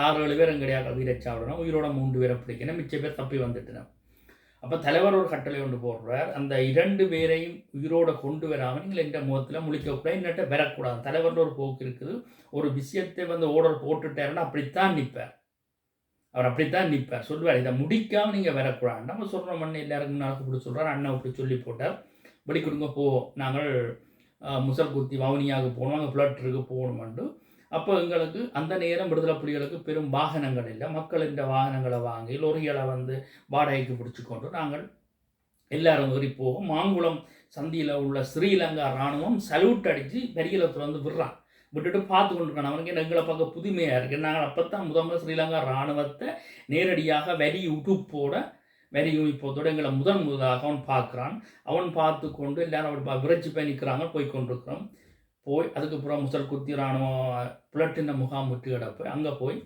6-7 பேர் எங்கடையாக வீரச்சாவிடணும், உயிரோட 3 பேரை பிடிக்கணும், மிச்ச பேர் தப்பி வந்துட்டணும். அப்போ தலைவர் ஒரு கட்டளை கொண்டு போடுறார், அந்த 2 பேரையும் உயிரோட கொண்டு வராமல் நீங்கள் எந்த முகத்தில் முழிக்கக்கூடாது, இன்னட்ட வரக்கூடாது. தலைவர்னு ஒரு போக்கு இருக்குது. ஒரு விஷயத்தை வந்து ஓர்டர் போட்டுட்டாருன்னா அப்படித்தான் நிற்பார், அவர் அப்படித்தான் நிற்பார், சொல்லுவார் இதை முடிக்காமல் நீங்கள் வரக்கூடாது. நம்ம சொல்கிற மண்ணு எல்லாருக்கும் நாளுக்கு இப்படி சொல்கிறார். அண்ணன் இப்படி சொல்லி போட்டார், படி கொடுங்க போ, நாங்கள் முசல்குத்தி வவுனியாவுக்கு போகணும், அங்கே ஃப்ளட்டுக்கு போகணுமெண்டு. அப்போ எங்களுக்கு அந்த நேரம் விடுதலை புலிகளுக்கு பெரும் வாகனங்கள் இல்லை. மக்கள் இந்த வாகனங்களை வாங்கி லொரிகளை வந்து வாடகைக்கு பிடிச்சிக்கொண்டு நாங்கள் எல்லாரும் ஏறி போகும். மாங்குளம் சந்தியில் உள்ள ஸ்ரீலங்கா இராணுவம் சல்யூட் அடித்து பெரியலத்தில் வந்து விடுறான், விட்டுட்டு பார்த்து கொண்டிருக்கான். அவனுக்கு எங்களை பார்க்க புதுமையாக இருக்குது. நாங்கள் அப்போ தான் முதல்ல ஸ்ரீலங்கா இராணுவத்தை நேரடியாக வரி உடுப்போட வரி யூனிஃபார்த்தோடு எங்களை முதலாக அவன் பார்க்குறான். அவன் பார்த்து கொண்டு எல்லாரும் அப்படி விரைச்சி போய் நிற்கிறாங்க, போய் கொண்டிருக்கிறோம். போய் அதுக்கப்புறம் முசல்குத்தி இராணுவம் புலட்டின முகாம் விட்டு கிடப்பு அங்கே போய்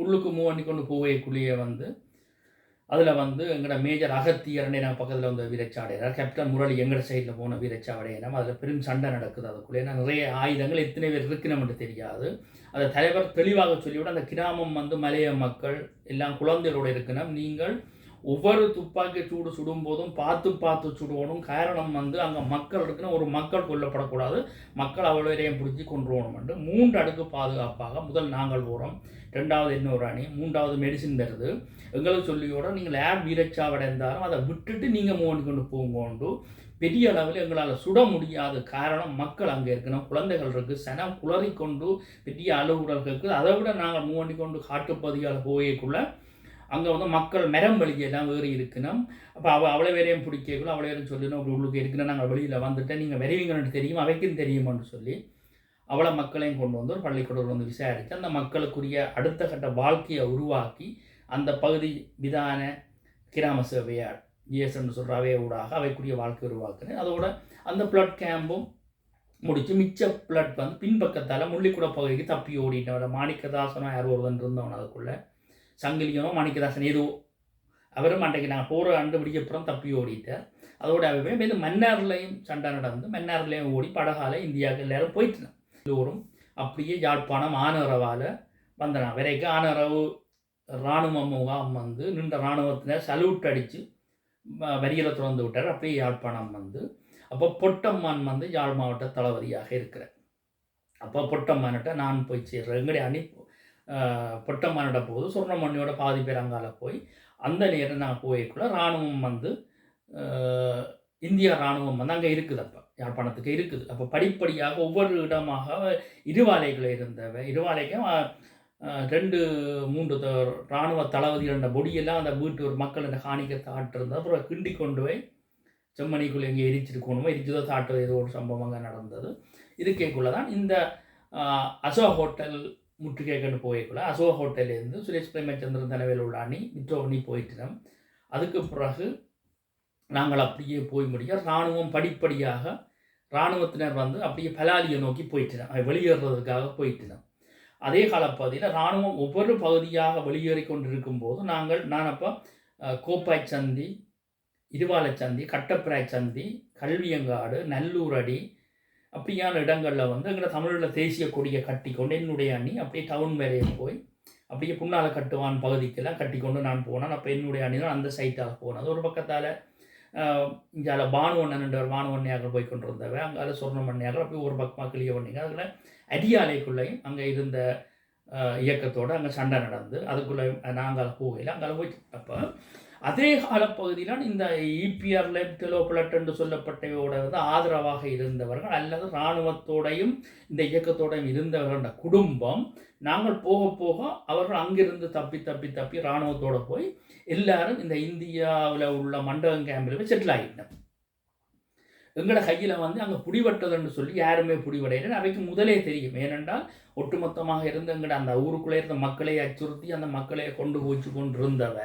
உள்ளுக்கு மூவ் பண்ணி கொண்டு போகக்குள்ளேயே வந்து அதில் வந்து எங்களோட மேஜர் அகத்தியரனே நாங்கள் பக்கத்தில் வந்து வீரச்சாடையினார். கேப்டன் முரளி எங்களோட சைடில் போன வீரச்சாவடையினம். அதில் பெரும் சண்டை நடக்குது. அதுக்குள்ளே நிறைய ஆயுதங்கள் எத்தனை பேர் இருக்குன்னு தெரியாது. அதை தலைவர் தெளிவாக சொல்லிவிட அந்த கிராமம் வந்து மலைய மக்கள் எல்லாம் குழந்தைகளோடு இருக்கணும், நீங்கள் ஒவ்வொரு துப்பாக்கி சூடு சுடும்போதும் பார்த்து பார்த்து சுடுவோணும். காரணம் வந்து அங்கே மக்கள் இருக்குன்னு ஒரு மக்கள் கொல்லப்படக்கூடாது, மக்கள் அவ்வளோரையும் பிடிச்சி கொண்டுருவோணும்ட்டு 3 அடுக்கு பாதுகாப்பாக முதல் நாங்கள் போகிறோம், 2வது இன்னொரு அணி, 3வது மெடிசின் தருது எங்களுக்கு சொல்லியோட நீங்கள் யார் வீரச்சாவடைந்தாலும் அதை விட்டுட்டு நீங்கள் மூவ் கொண்டு போங்கோண்டு. பெரிய அளவில் எங்களால் சுட முடியாது, காரணம் மக்கள் அங்கே இருக்கணும், குழந்தைகள் இருக்குது, சனம் குளறிக்கொண்டு பெரிய அலுவலர்கள் இருக்குது. அதை விட நாங்கள் மூவ் கொண்டு காட்டுப்பகுதியால் போயக்குள்ள அங்கே வந்து மக்கள் மரம் வெளியெல்லாம் வேறு இருக்கணும். அப்போ அவ்வளோ வேறையும் பிடிக்கக்குள்ள அவ்வளோ வேறும் சொல்லணும், அப்படி உள்ளுக்கு இருக்குன்னா நாங்கள் வெளியில் வந்துட்டேன், நீங்கள் வருவீங்கன்னு தெரியும், அவைக்கும் தெரியுமான்னு சொல்லி அவ்வளோ மக்களையும் கொண்டு வந்து ஒரு பள்ளிக்கூடம் வந்து விசாரித்து அந்த மக்களுக்குரிய அடுத்த கட்ட வாழ்க்கையை உருவாக்கி அந்த பகுதி விதான கிராம சேவையார் ஜிஎஸ்ன்னு சொல்கிற அவைய ஊடாக அவைக்குரிய வாழ்க்கை உருவாக்குனேன். அதோட அந்த பிளட் கேம்பும் முடித்து மிச்ச பிளட் வந்து பின்பக்கத்தால் முள்ளிக்குட பகுதிக்கு தப்பி ஓடிட்டவரை மாணிக்கதாசனோ யார் ஒருவன் இருந்தவன், அதுக்குள்ளே சங்கிலியனோ மாணிக்கதாசன் ஏதோ அவரும் அன்றைக்கு நாங்கள் போகிற அண்டுபிடிக்கப்புறம் தப்பி ஓடிட்டார். அதோட அவை இது மன்னார்லையும் சண்டை நடந்து மன்னார்லையும் ஓடி படகால இந்தியாவுக்கு எல்லாரும் போயிட்டுனோம். எல்லோரும் அப்படியே யாழ்ப்பாணம் ஆனரவால் வந்தனா வரைக்கும் ஆனரவு இராணுவ முகாம் வந்து நின்ற இராணுவத்தினர் சல்யூட் அடித்து வரியில் திறந்து விட்டார். அப்படியே யாழ்ப்பாணம் வந்து அப்போ பொட்டம்மான் வந்து யாழ் மாவட்ட தளபதியாக இருக்கிறேன். அப்போ பொட்டம்மான்கிட்ட நான் போய் சேர்றேன். எங்களுடைய அணி பொட்டம்மானிட போது சுவர்ணமணியோட பாதி பேர் அங்கால போய் அந்த நேரம் நான் போய்க்குள்ள இராணுவம் வந்து இந்தியா இராணுவம் வந்து அங்கே இருக்குது, அப்போ யாழ்ப்பாணத்துக்கு இருக்குது. அப்போ படிப்படியாக ஒவ்வொரு இடமாக இருவாலைகள் இருந்தவை, இருவாலைக்கும் 2-3 இராணுவ தளபதிகள பொடியெல்லாம் அந்த வீட்டு ஒரு மக்கள் இந்த காணிக்கத்தை ஆட்டிருந்தது. அப்புறம் கிண்டி கொண்டு போய் செம்மணிக்குள்ளே எங்கே எரிச்சிருக்கணுமோ எரிச்சதோ தாட்டுறது ஏதோ ஒரு சம்பவம் அங்கே நடந்தது. இதுக்கேக்குள்ளே தான் இந்த அசோக் ஹோட்டல் முற்றுகைக்குன்னு போய்க்குள்ள அசோக் ஹோட்டல்லேருந்து சுரேஷ் பிரேமச்சந்திரன் தலைமையில் உள்ள அணி மிற்றோணி போயிட்டோம். அதுக்கு பிறகு நாங்கள் அப்படியே போய் முடிய இராணுவம் படிப்படியாக இராணுவத்தினர் வந்து அப்படியே பலாலியை நோக்கி போயிட்டோம், வெளியேறதுக்காக போயிட்டோம். அதே காலப்பகுதியில் இராணுவம் ஒவ்வொரு பகுதியாக வெளியேறி கொண்டிருக்கும் போது நான் அப்போ கோப்பாய் சந்தி, இருவாலை சந்தி, கட்டப்பிராய் சந்தி, கல்வியங்காடு, நல்லூர் அடி அப்படியான இடங்களில் வந்து எங்களை தமிழில் தேசிய கொடியை கட்டி கொண்டு என்னுடைய அணி அப்படியே டவுன் வேலையை போய் அப்படியே புண்ணால கட்டுவான் பகுதிக்கெல்லாம் கட்டி கொண்டு நான் போனேன். அப்போ என்னுடைய அணி தான் அந்த சைட்டாக போனது. ஒரு பக்கத்தால் இங்கே பானுவண்ணன் என்ற பானுவண்ணியாக போய் கொண்டு இருந்தவன், அங்கே சொர்ணமண்ணியாக அப்படி ஒரு பக்கமாக கிளிய பண்ணிங்க. அதில் அடியாலைக்குள்ளேயும் அங்கே இருந்த இயக்கத்தோடு அங்கே சண்டை நடந்து அதுக்குள்ளே நாங்கள் போகல அங்கே போய் அப்போ அதே காலப்பகுதியில் இந்த இபிஆர்ல டெலோபிளட் என்று சொல்லப்பட்டவையோட வந்து ஆதரவாக இருந்தவர்கள் அல்லது இராணுவத்தோடையும் இந்த இயக்கத்தோடையும் இருந்தவர்கள குடும்பம் நாங்கள் போக போக அவர்கள் அங்கிருந்து தப்பி தப்பி தப்பி இராணுவத்தோடு போய் எல்லாரும் இந்த இந்தியாவில் உள்ள மண்டபம் கேம்பில் போய் செட்டில் ஆகிட்டோம். எங்களோட கையில் வந்து அங்கே பிடிபட்டதுன்னு சொல்லி யாருமே பிடிபடையில அவைக்கு முதலே தெரியும். ஏனென்றால் ஒட்டுமொத்தமாக இருந்த எங்கட அந்த ஊருக்குள்ளே இருந்த மக்களை அச்சுறுத்தி அந்த மக்களை கொண்டு போச்சு கொண்டு இருந்தவ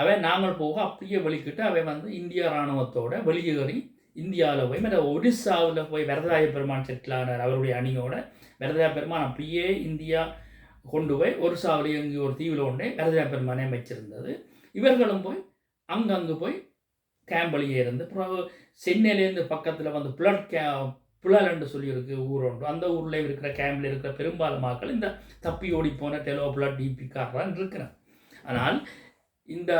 அவை நாங்கள் போக அப்படியே வெளிக்கிட்டு அவை வந்து இந்திய இராணுவத்தோட வெளியேறி இந்தியாவில் போய் மற்ற ஒடிசாவில் போய் வரதாய பெருமான் செட்டில் ஆனார். அவருடைய அணியோட வரதாய பெருமான் அப்படியே இந்தியா கொண்டு போய் ஒரிசாவில் எங்கே ஒரு தீவில் கொண்டே வரதாய பெருமானே வச்சிருந்தது. இவர்களும் போய் அங்கங்கே போய் கேம்பளியே இருந்து அப்புறம் சென்னையிலேருந்து பக்கத்தில் வந்து புழல்ன்னு சொல்லியிருக்கு ஊர் ஒன்று. அந்த ஊரில் இருக்கிற கேம்பில் இருக்கிற பெரும்பாலும் மக்கள் இந்த தப்பி ஓடி போன டெலோபிளட் டிபிக்காரன் இருக்கிறான். ஆனால் இந்த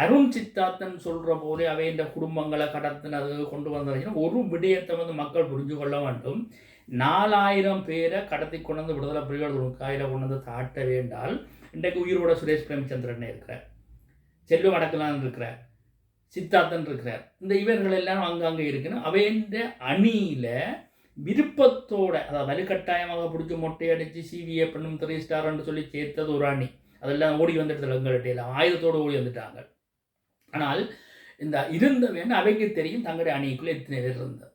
அருண் சித்தார்த்தன் சொல்கிற போதே அவை இந்த குடும்பங்களை கடத்தினது கொண்டு வந்ததுன்னா ஒரு விடயத்தை வந்து மக்கள் புரிஞ்சு கொள்ள வேண்டும். 4000 பேரை கடத்தி கொண்டு வந்து விடுதலை புலிகள் காயில் கொண்டு வந்து தாட்ட வேண்டால் இன்றைக்கு உயிரோட சுரேஷ் பிரேமச்சந்திரன் இருக்கிறார், செல்வம் அடக்கலான்னு இருக்கிறார், சித்தார்த்தன் இருக்கிறார். இந்த இவர்கள் எல்லாம் அங்கங்கே இருக்கணும். அவைன்ற அணியில் விருப்பத்தோட அதாவது வலுக்கட்டாயமாக பிடிச்சி மொட்டையடித்து சிவிஏ பண்ணும் 3 ஸ்டார்ன்னு சொல்லி சேர்த்தது ஒரு அணி. அதெல்லாம் ஓடி வந்துட்டு எங்கள்கிட்ட ஆயுதத்தோடு ஓடி வந்துட்டாங்க. ஆனால் இந்த இருந்த வேணும் அவைக்கு தெரியும் தங்களுடைய அணிக்குள்ளே எத்தனை பேர் இருந்தது.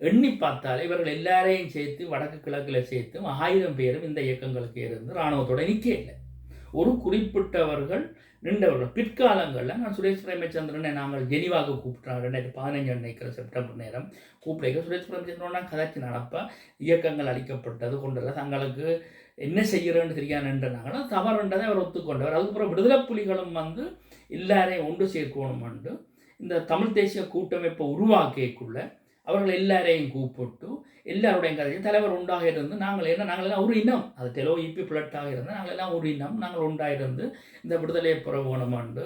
எண்ணி பார்த்தாலே இவர்கள் எல்லாரையும் சேர்த்து வடக்கு கிழக்கில் சேர்த்து 1000 பேரும் இந்த இயக்கங்களுக்கு இருந்து இராணுவத்தோட நிற்க இல்லை. ஒரு குறிப்பிட்டவர்கள் நின்றவர்கள். பிற்காலங்களில் நான் சுரேஷ் பிரேமச்சந்திரனை நாங்கள் ஜெனிவாக கூப்பிட்டாங்க 2015 நினைக்கிற செப்டம்பர் நேரம் கூப்பிட சுரேஷ் பிரேமச்சந்திரன் கதைச்சி நடப்ப இயக்கங்கள் அளிக்கப்பட்டது கொண்டதில்லை தங்களுக்கு என்ன செய்கிறேன்னு தெரியாதுன்றாங்கன்னா தவறுன்றதை அவர் ஒத்துக்கொண்டவர். அதுக்கப்புறம் விடுதலை புலிகளும் வந்து எல்லாரையும் ஒன்று சேர்க்கணுமென்று இந்த தமிழ் தேசிய கூட்டமைப்பை உருவாக்கிக்குள்ள அவர்கள் எல்லாரையும் கூப்பிட்டு எல்லாருடைய கதையும் தலைவர் உண்டாக இருந்து நாங்கள் எல்லாம் ஒரு இனம் அது டெலோ இபி பிளட்டாக இருந்து நாங்கள் எல்லாம் ஒரு இனம் நாங்கள் உண்டாயிருந்து இந்த விடுதலையை புறவோணமாண்டு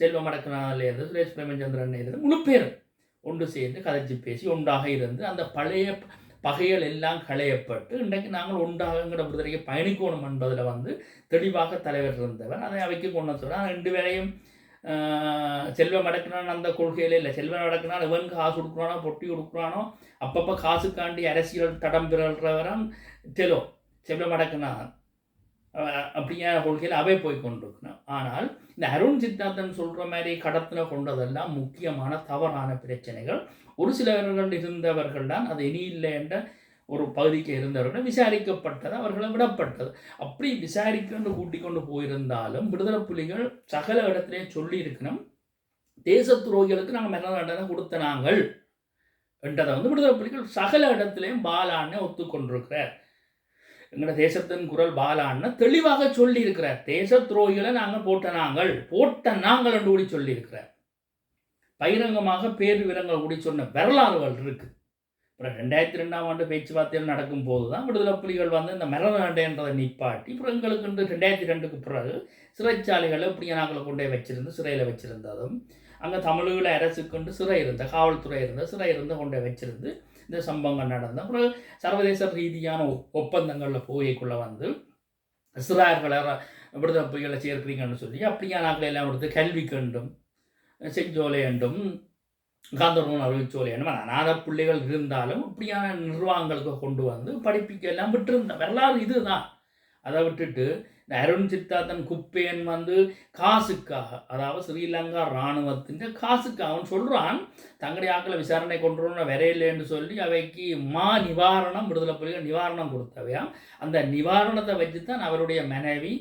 செல்வம் அடக்கனாலேருந்து சுரேஷ் பிரேமச்சந்திரன் இருந்து முழு பேர் ஒன்று சேர்ந்து கதைச்சி பேசி ஒன்றாக இருந்து அந்த பழைய பகைகள் எல்லாம் களையப்பட்டு இன்றைக்கு நாங்கள் ஒன்றாகங்கிற விடுதலையை பயணிக்கணும் என்பதில் வந்து தெளிவாக தலைவர் இருந்தவர். அதை அவைக்கு கொண்டு சொல்கிறார். 2 பேரையும் செல்வம் அடக்கினான் அந்த கொள்கையில் இல்லை. செல்வம் அடக்கினால் இவன் காசு கொடுக்குறானோ பொட்டி கொடுக்குறானோ அப்பப்போ காசுக்காண்டி அரசியல் தடம் பிறல்றவரான் டெலோ செல்வம் அடக்கினான் அப்படியான கொள்கையில் அவை போய் கொண்டிருக்கணும். ஆனால் இந்த அருண் சித்தார்த்தன் சொல்கிற மாதிரி கடத்தின கொண்டதெல்லாம் முக்கியமான தவறான பிரச்சனைகள். ஒரு சிலவர்கள் இருந்தவர்கள் தான் அது இனி இல்லை என்ற ஒரு பகுதிக்கு இருந்தவர்கள் விசாரிக்கப்பட்டது, அவர்களை விடப்பட்டது. அப்படி விசாரிக்கொண்டு கூட்டிக் கொண்டு போயிருந்தாலும் விடுதலை புலிகள் சகல இடத்திலே சொல்லி இருக்கணும் தேச துரோகிகளுக்கு நாங்கள் மரண தண்டனை கொடுத்த நாங்கள் என்றதை வந்து விடுதலை புலிகள் சகல இடத்திலையும் பாலான்னு ஒத்துக்கொண்டிருக்கிறார். எங்களோட தேசத்தின் குரல் பாலான்னு தெளிவாக சொல்லி இருக்கிறார். தேச துரோகிகளை நாங்கள் போட்ட நாங்கள் என்று கூடி சொல்லி இருக்கிறார். பகிரங்கமாக பேர் விவரங்கள் கூடி சொன்ன வரலாறுகள் இருக்குது. அப்புறம் 2002ஆம் ஆண்டு பேச்சுவார்த்தைகள் நடக்கும் போது தான் விடுதலை புலிகள் வந்து இந்த மரண தண்டனைன்றதை நிப்பாட்டி அப்புறம் எங்களுக்கு 2002க்கு பிறகு சிறைச்சாலைகளை இப்படியானாக்களை கொண்டே வச்சிருந்து சிறையில் வச்சிருந்ததும் அங்கே தமிழீழ அரசுக்கு சிறை இருந்த காவல்துறை சிறை கொண்டே வச்சிருந்து இந்த சம்பவங்கள் நடந்த அப்புறம் சர்வதேச ரீதியான ஒப்பந்தங்களில் போய்க்குள்ளே வந்து சிறார்களை விடுதலை புலிகளை சேர்க்கிறீங்கன்னு சொல்லி அப்படியானாக்களை எல்லாம் கொடுத்து கல்வி கண்டும் செஞ்சோலை என்றும் காந்தர்வன் அறிவிச்சோலை என்ன அநாத பிள்ளைகள் இருந்தாலும் இப்படியான நிர்வாகங்களுக்கு கொண்டு வந்து படிப்பிக்க எல்லாம் விட்டுருந்த வரலாறு இதுதான். அதை விட்டுட்டு இந்த அருண் சித்தார்த்தன் குப்பேன் வந்து காசுக்காக அதாவது ஸ்ரீலங்கா இராணுவத்தின் காசுக்காக அவன் சொல்கிறான் தங்களுடைய ஆக்களை விசாரணை கொண்டு வரையில்லைன்னு சொல்லி அவைக்கு நிவாரணம் விடுதலை புலிகள் நிவாரணம் கொடுத்தவையாம். அந்த நிவாரணத்தை வச்சு தான் அவருடைய மனைவி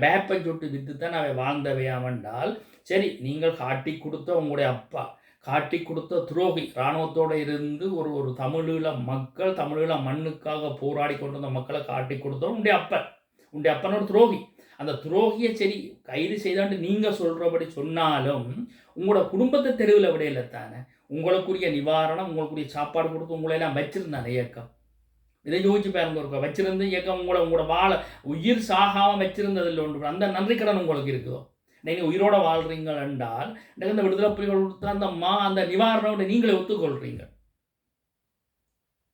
பேப்பை சுட்டு வித்து தான் அவை வாழ்ந்தவையாம் என்றால் சரி நீங்கள் காட்டி கொடுத்த உங்களுடைய அப்பா காட்டி கொடுத்த துரோகி இராணுவத்தோடு இருந்து ஒரு தமிழீழ மக்கள் தமிழீழ மண்ணுக்காக போராடி கொண்டு வந்த மக்களை காட்டி கொடுத்தோம் உடைய அப்பனோட துரோகி. அந்த துரோகியை சரி கைது செய்தாண்டு நீங்கள் சொல்கிறபடி சொன்னாலும் உங்களோட குடும்பத்தை தெருவில் விடையில தானே உங்களுக்குரிய நிவாரணம் உங்களுக்குரிய சாப்பாடு கொடுத்து உங்களையெல்லாம் வச்சிருந்தானே இயக்கம். இதை யோசிச்சு பாருங்க வச்சிருந்து இயக்கம் உங்களோட உயிர் சாகாமல் வச்சிருந்ததில்லை ஒன்று அந்த நன்றி கடன் உங்களுக்கு இருக்குதோ. நீங்கள் உயிரோட வாழ்கிறீங்கள் என்றால் இந்த விடுதலை புலிகள் கொடுத்த அந்த நிவாரணம் நீங்களே ஒத்துக்கொள்கிறீங்க.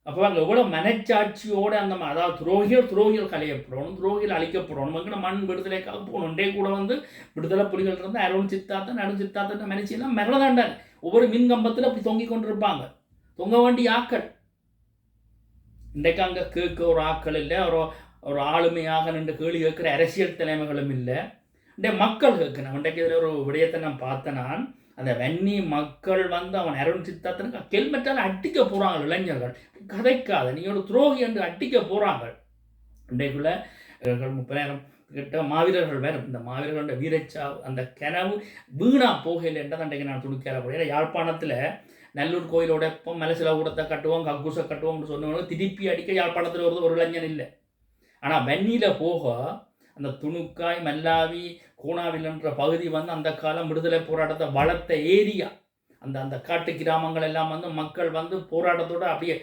அப்போ அங்கே எவ்வளோ மனச்சாட்சியோடு அந்த அதாவது துரோகிகள் கலையப்படணும், துரோகிகள் அழிக்கப்படணும், மங்கன மண் விடுதலைக்காக போகணும். இன்றைய கூட வந்து விடுதலை புலிகள் இருந்து அருண் சித்தார்த்தன் மனுஷியெல்லாம் மிரதாண்டாங்க. ஒவ்வொரு மின் கம்பத்தில் அப்படி தொங்கிக் கொண்டிருப்பாங்க. தொங்க வேண்டிய ஆக்கள் இன்றைக்கு அங்கே கேட்க ஒரு ஆக்கள் இல்லை, ஒரு ஆளுமையாக நின்று கேள்வி கேட்குற அரசியல் தலைமைகளும் இல்லை. இன்றைய மக்கள் கேட்கணும். இன்றைக்கு இதில் ஒரு விடயத்தை நான் பார்த்தேன். நான் அந்த வன்னி மக்கள் வந்து அவன் அருண் சித்தார்த்தனுக்கு ஹெல்மெட்டால் அடிக்க போகிறாங்க. இளைஞர்கள் கதைக்காத நீ ஒரு துரோகி என்று அடிக்க போகிறாங்க. இன்றைக்குள்ள 30,000 கிட்ட மாவீரர்கள் வேறு. இந்த மாவீரர்களோட வீரச்சா அந்த கனவு வீணா போகையில் என்றதை அன்றைக்கு நான் துணிக்கிறேன். யாழ்ப்பாணத்தில் நல்லூர் கோயிலோட இப்போ மலசில கூடத்தை கட்டுவோம், கக்கூசை கட்டுவோம்னு சொன்னவங்க திருப்பி அடிக்க யாழ்ப்பாணத்தில் ஒரு இளைஞன் இல்லை. ஆனால் வன்னியில் போக அந்த துணுக்காய், மல்லாவி, கோணாவில் என்ற பகுதி வந்து அந்த காலம் விடுதலை போராட்டத்தை வளர்த்த ஏரியா. அந்த காட்டு கிராமங்கள் எல்லாம் வந்து மக்கள் வந்து போராட்டத்தோடு அப்படியே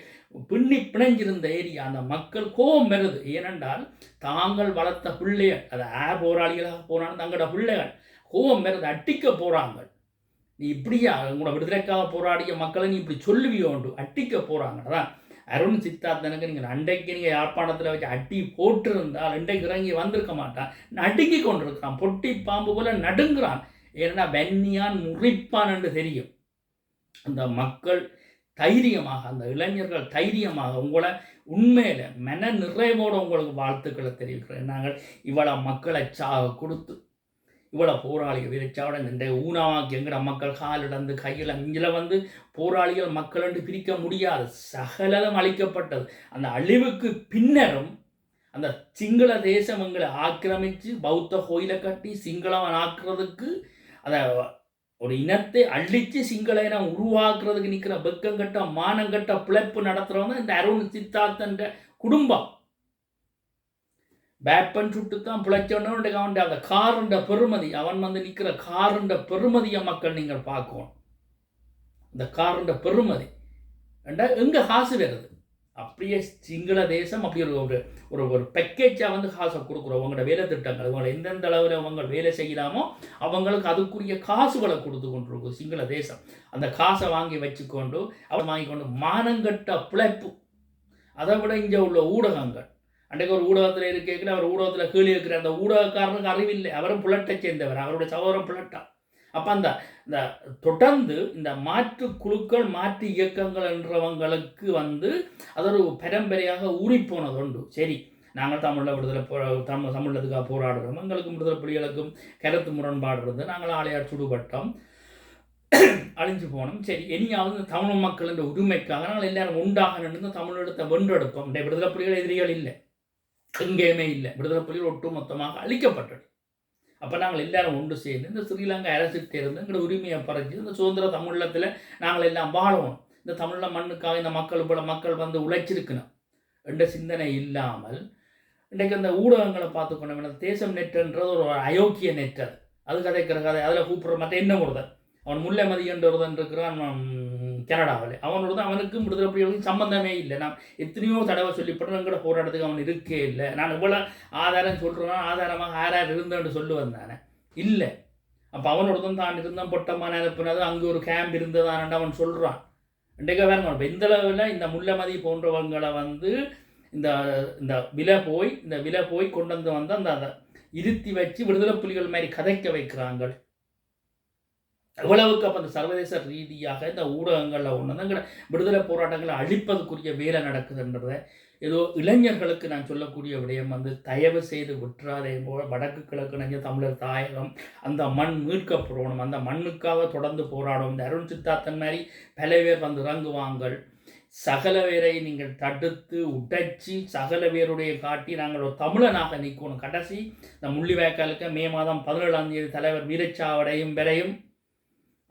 பிணைஞ்சிருந்த ஏரியா. அந்த மக்கள் கோபம் வருது. ஏனென்றால் தாங்கள் வளர்த்த பிள்ளைகள், அதை போராளிகளாக போனாலும் தங்களோட பிள்ளைகள் கோபம் வருது, அட்டிக்க போகிறாங்க. நீ இப்படியா உங்களோட விடுதலைக்காக போராடிய மக்களை நீ இப்படி சொல்லுவியோண்டு அட்டிக்க போகிறாங்க. அதான் அருண் சித்தார்த்தனுக்கு நீங்கள் அன்றைக்கு நீங்கள் யாழ்ப்பாணத்தில் வச்சு அட்டி போட்டிருந்தால் இன்றைக்கு இறங்கி வந்திருக்க மாட்டான். நடுங்கி கொண்டிருக்கிறான், பொட்டி பாம்பு போல நடுங்குறான். ஏன்னா வன்னியான் முறிப்பான் என்று தெரியும். அந்த மக்கள் தைரியமாக, அந்த இளைஞர்கள் தைரியமாக உங்களை உண்மையில மன நிறைவோடு உங்களுக்கு வாழ்த்துக்களை தெரிவிக்கிறேன். நாங்கள் இவ்வளவு மக்களை கொடுத்து இவ்வளோ போராளிகள் வீரச்சாவோட இந்த ஊனமாக்கி எங்கட மக்கள் காலிடந்து கையில் இதில் வந்து போராளிகள் மக்கள் என்று பிரிக்க முடியாது. சகலம் அழிக்கப்பட்டது. அந்த அழிவுக்கு பின்னரும் அந்த சிங்கள தேசம் எங்களை ஆக்கிரமித்து பௌத்த கோயிலை கட்டி சிங்களவன் ஆக்குறதுக்கு அதை ஒரு இனத்தை அழித்து சிங்கள இனம் உருவாக்குறதுக்கு நிற்கிற வெக்கங்கட்ட மானங்கட்ட பிழைப்பு நடத்துகிறவங்க இந்த அருண் சித்தார்த்தன் குடும்பம். பேப்பன் சுட்டுத்தான் பிழைச்சவனோட அவன் அந்த காருண்ட பெருமதி, அவன் வந்து நிற்கிற காருண்ட பெருமதியை மக்கள் நீங்கள் பார்க்கணும். இந்த காருண்ட பெருமதி எங்கே காசு வருது? அப்படியே சிங்கள தேசம் அப்படி ஒரு ஒரு பேக்கேஜாக வந்து காசை கொடுக்குறோம். அவங்களோட வேலை திட்டங்கள் அவங்களை எந்தெந்த அளவில் அவங்க வேலை செய்யலாமோ அவங்களுக்கு அதுக்குரிய காசுகளை கொடுத்து கொண்டிருக்கும் சிங்கள தேசம். அந்த காசை வாங்கி வச்சுக்கொண்டு அவன் வாங்கி கொண்டு மானங்கட்ட பிழைப்பு. அதை விட இங்கே உள்ள ஊடகங்கள் அன்றைக்கு ஒரு ஊடகத்தில் இருக்கேன், அவர் ஊடகத்தில் கீழே இருக்கிற அந்த ஊடகக்காரனுக்கு அறிவில்லை. அவரும் புலட்டை சேர்ந்தவர், அவருடைய சகோதரம் புலட்டா. அப்போ இந்த தொடர்ந்து இந்த மாற்று குழுக்கள் மாற்று இயக்கங்கள் என்றவங்களுக்கு வந்து அது ஒரு பரம்பரையாக ஊறிப்போனது உண்டு. சரி, நாங்கள் தமிழில் விடுதலை தமிழத்துக்காக போராடுறோம், எங்களுக்கும் விடுதலை புலிகளுக்கும் கருத்து முரண்பாடுறது, நாங்கள் ஆலையார் சுடுபட்டோம், அழிஞ்சு போனோம். சரி, இனியாவது தமிழ் மக்கள் என்ற உரிமைக்காக நாங்கள் எல்லாரும் உண்டாக நின்று தமிழெடுத்த வென்றெடுப்போம். விடுதலை புலிகள் எதிரிகள் இல்லை, எங்கேயுமே இல்லை. விடுதலை புலிகள் ஒட்டு மொத்தமாக அழிக்கப்பட்டது. அப்போ நாங்கள் எல்லாரும் ஒன்று சேர்ந்து இந்த ஸ்ரீலங்கா அரசுகிட்ட இருந்து எங்களோட உரிமையை பறிச்சு இந்த சுதந்திர தமிழத்தில் நாங்கள் எல்லாம் வாழணும். இந்த தமிழ மண்ணுக்காக இந்த மக்கள் வந்து உழைச்சிருக்கணும் என்ற சிந்தனை இல்லாமல் இன்றைக்கு அந்த ஊடகங்களை பார்த்துக்கணும். தேசம் நெட்டுன்றது ஒரு அயோக்கிய நெட். அது கதைக்கிற கதை, அதில் கூப்பிட்ற மற்ற என்ன ஒருத்தன் அவன் முல்லைமதி என்ற ஒருத்தன் இருக்கிறான் கனடாவில். அவனுக்கும் விடுதலை புலிகளுக்கும் சம்பந்தமே இல்லை. நான் எத்தனையோ தடவை சொல்லிப்பட்டு எங்கட போராட்டத்துக்கு அவன் இருக்கே இல்லை. நான் இவ்வளோ ஆதாரம் சொல்கிறேன்னா ஆதாரமாக யார் இருந்தேன்னு சொல்லுவேன் தானே இல்லை. அப்போ அவனோடதும் தான் இருந்தான், பொட்டமான அனுப்பினது அங்கே ஒரு கேம்ப் இருந்ததானு அவன் சொல்கிறான். இன்றைக்கு வேறு இப்போ இந்த அளவில் இந்த முல்லைமதி போன்றவங்களை வந்து இந்த விலை போய் கொண்டு வந்து அந்த இருத்தி வச்சு விடுதலை புலிகள் மாதிரி கதைக்க வைக்கிறாங்க. எவ்வளவுக்கு அப்போ அந்த சர்வதேச ரீதியாக இந்த ஊடகங்களில் ஒன்று தான் விடுதலை போராட்டங்களை அழிப்பதுக்குரிய வேலை நடக்குதுன்றத ஏதோ இளைஞர்களுக்கு நான் சொல்லக்கூடிய விடயம் வந்து தயவு செய்து விட்டுறாதே போல வடக்கு கிழக்கு நஞ்ச தமிழர் தாயகம் அந்த மண் மீட்கப்படணும். அந்த மண்ணுக்காக தொடர்ந்து போராடும். இந்த அருண் சித்தார்த்தன் மாதிரி பல பேர் வந்து இறங்குவாங்கள். சகல பேரை நீங்கள் தடுத்து உடைச்சி சகல பேருடைய காட்டி நாங்கள் ஒரு தமிழனாக நிற்கணும். கடைசி இந்த முள்ளிவாய்க்காலுக்கு மே மாதம் 17ஆம் தேதி தலைவர் வீரச்சாவடையும் வரையும்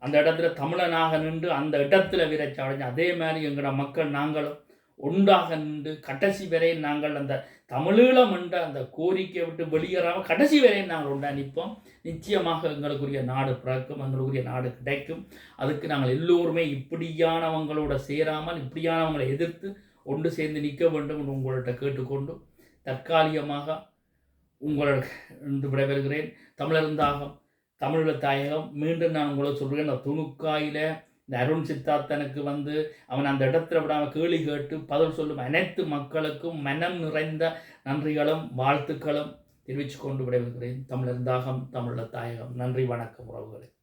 அந்த இடத்துல தமிழனாக நின்று அந்த இடத்துல வீரச்சாவடைஞ்சு அதே மாதிரி எங்களோட மக்கள் நாங்களும் ஒன்றாக நின்று கடைசி வரையும் நாங்கள் அந்த தமிழீழம் என்ற அந்த கோரிக்கையை விட்டு வெளியேறாமல் கடைசி வரையும் நாங்கள் ஒன்றா நிற்போம். நிச்சயமாக எங்களுக்குரிய நாடு பிறக்கும், எங்களுக்குரிய நாடு கிடைக்கும். அதுக்கு நாங்கள் எல்லோருமே இப்படியானவங்களோட சேராமல் இப்படியானவங்களை எதிர்த்து ஒன்று சேர்ந்து நிற்க வேண்டும் என்று உங்கள்கிட்ட கேட்டுக்கொண்டு தற்காலிகமாக உங்களிடம் விடைபெறுகிறேன். தமிழர் தாயகம் மீண்டும் நான் உங்களை சொல்கிறேன். அந்த துணுக்காயில் இந்த அருண் சித்தார்த்தனுக்கு அவன் அந்த இடத்துல விடாமல் கேள்வி கேட்டு பதில் சொல்லும் அனைத்து மக்களுக்கும் மனம் நிறைந்த நன்றிகளும் வாழ்த்துக்களும் தெரிவித்து கொண்டு விடைபெறுகிறேன். தமிழர் தாகம், தமிழர் தாயகம். நன்றி, வணக்கம் உறவுகளே.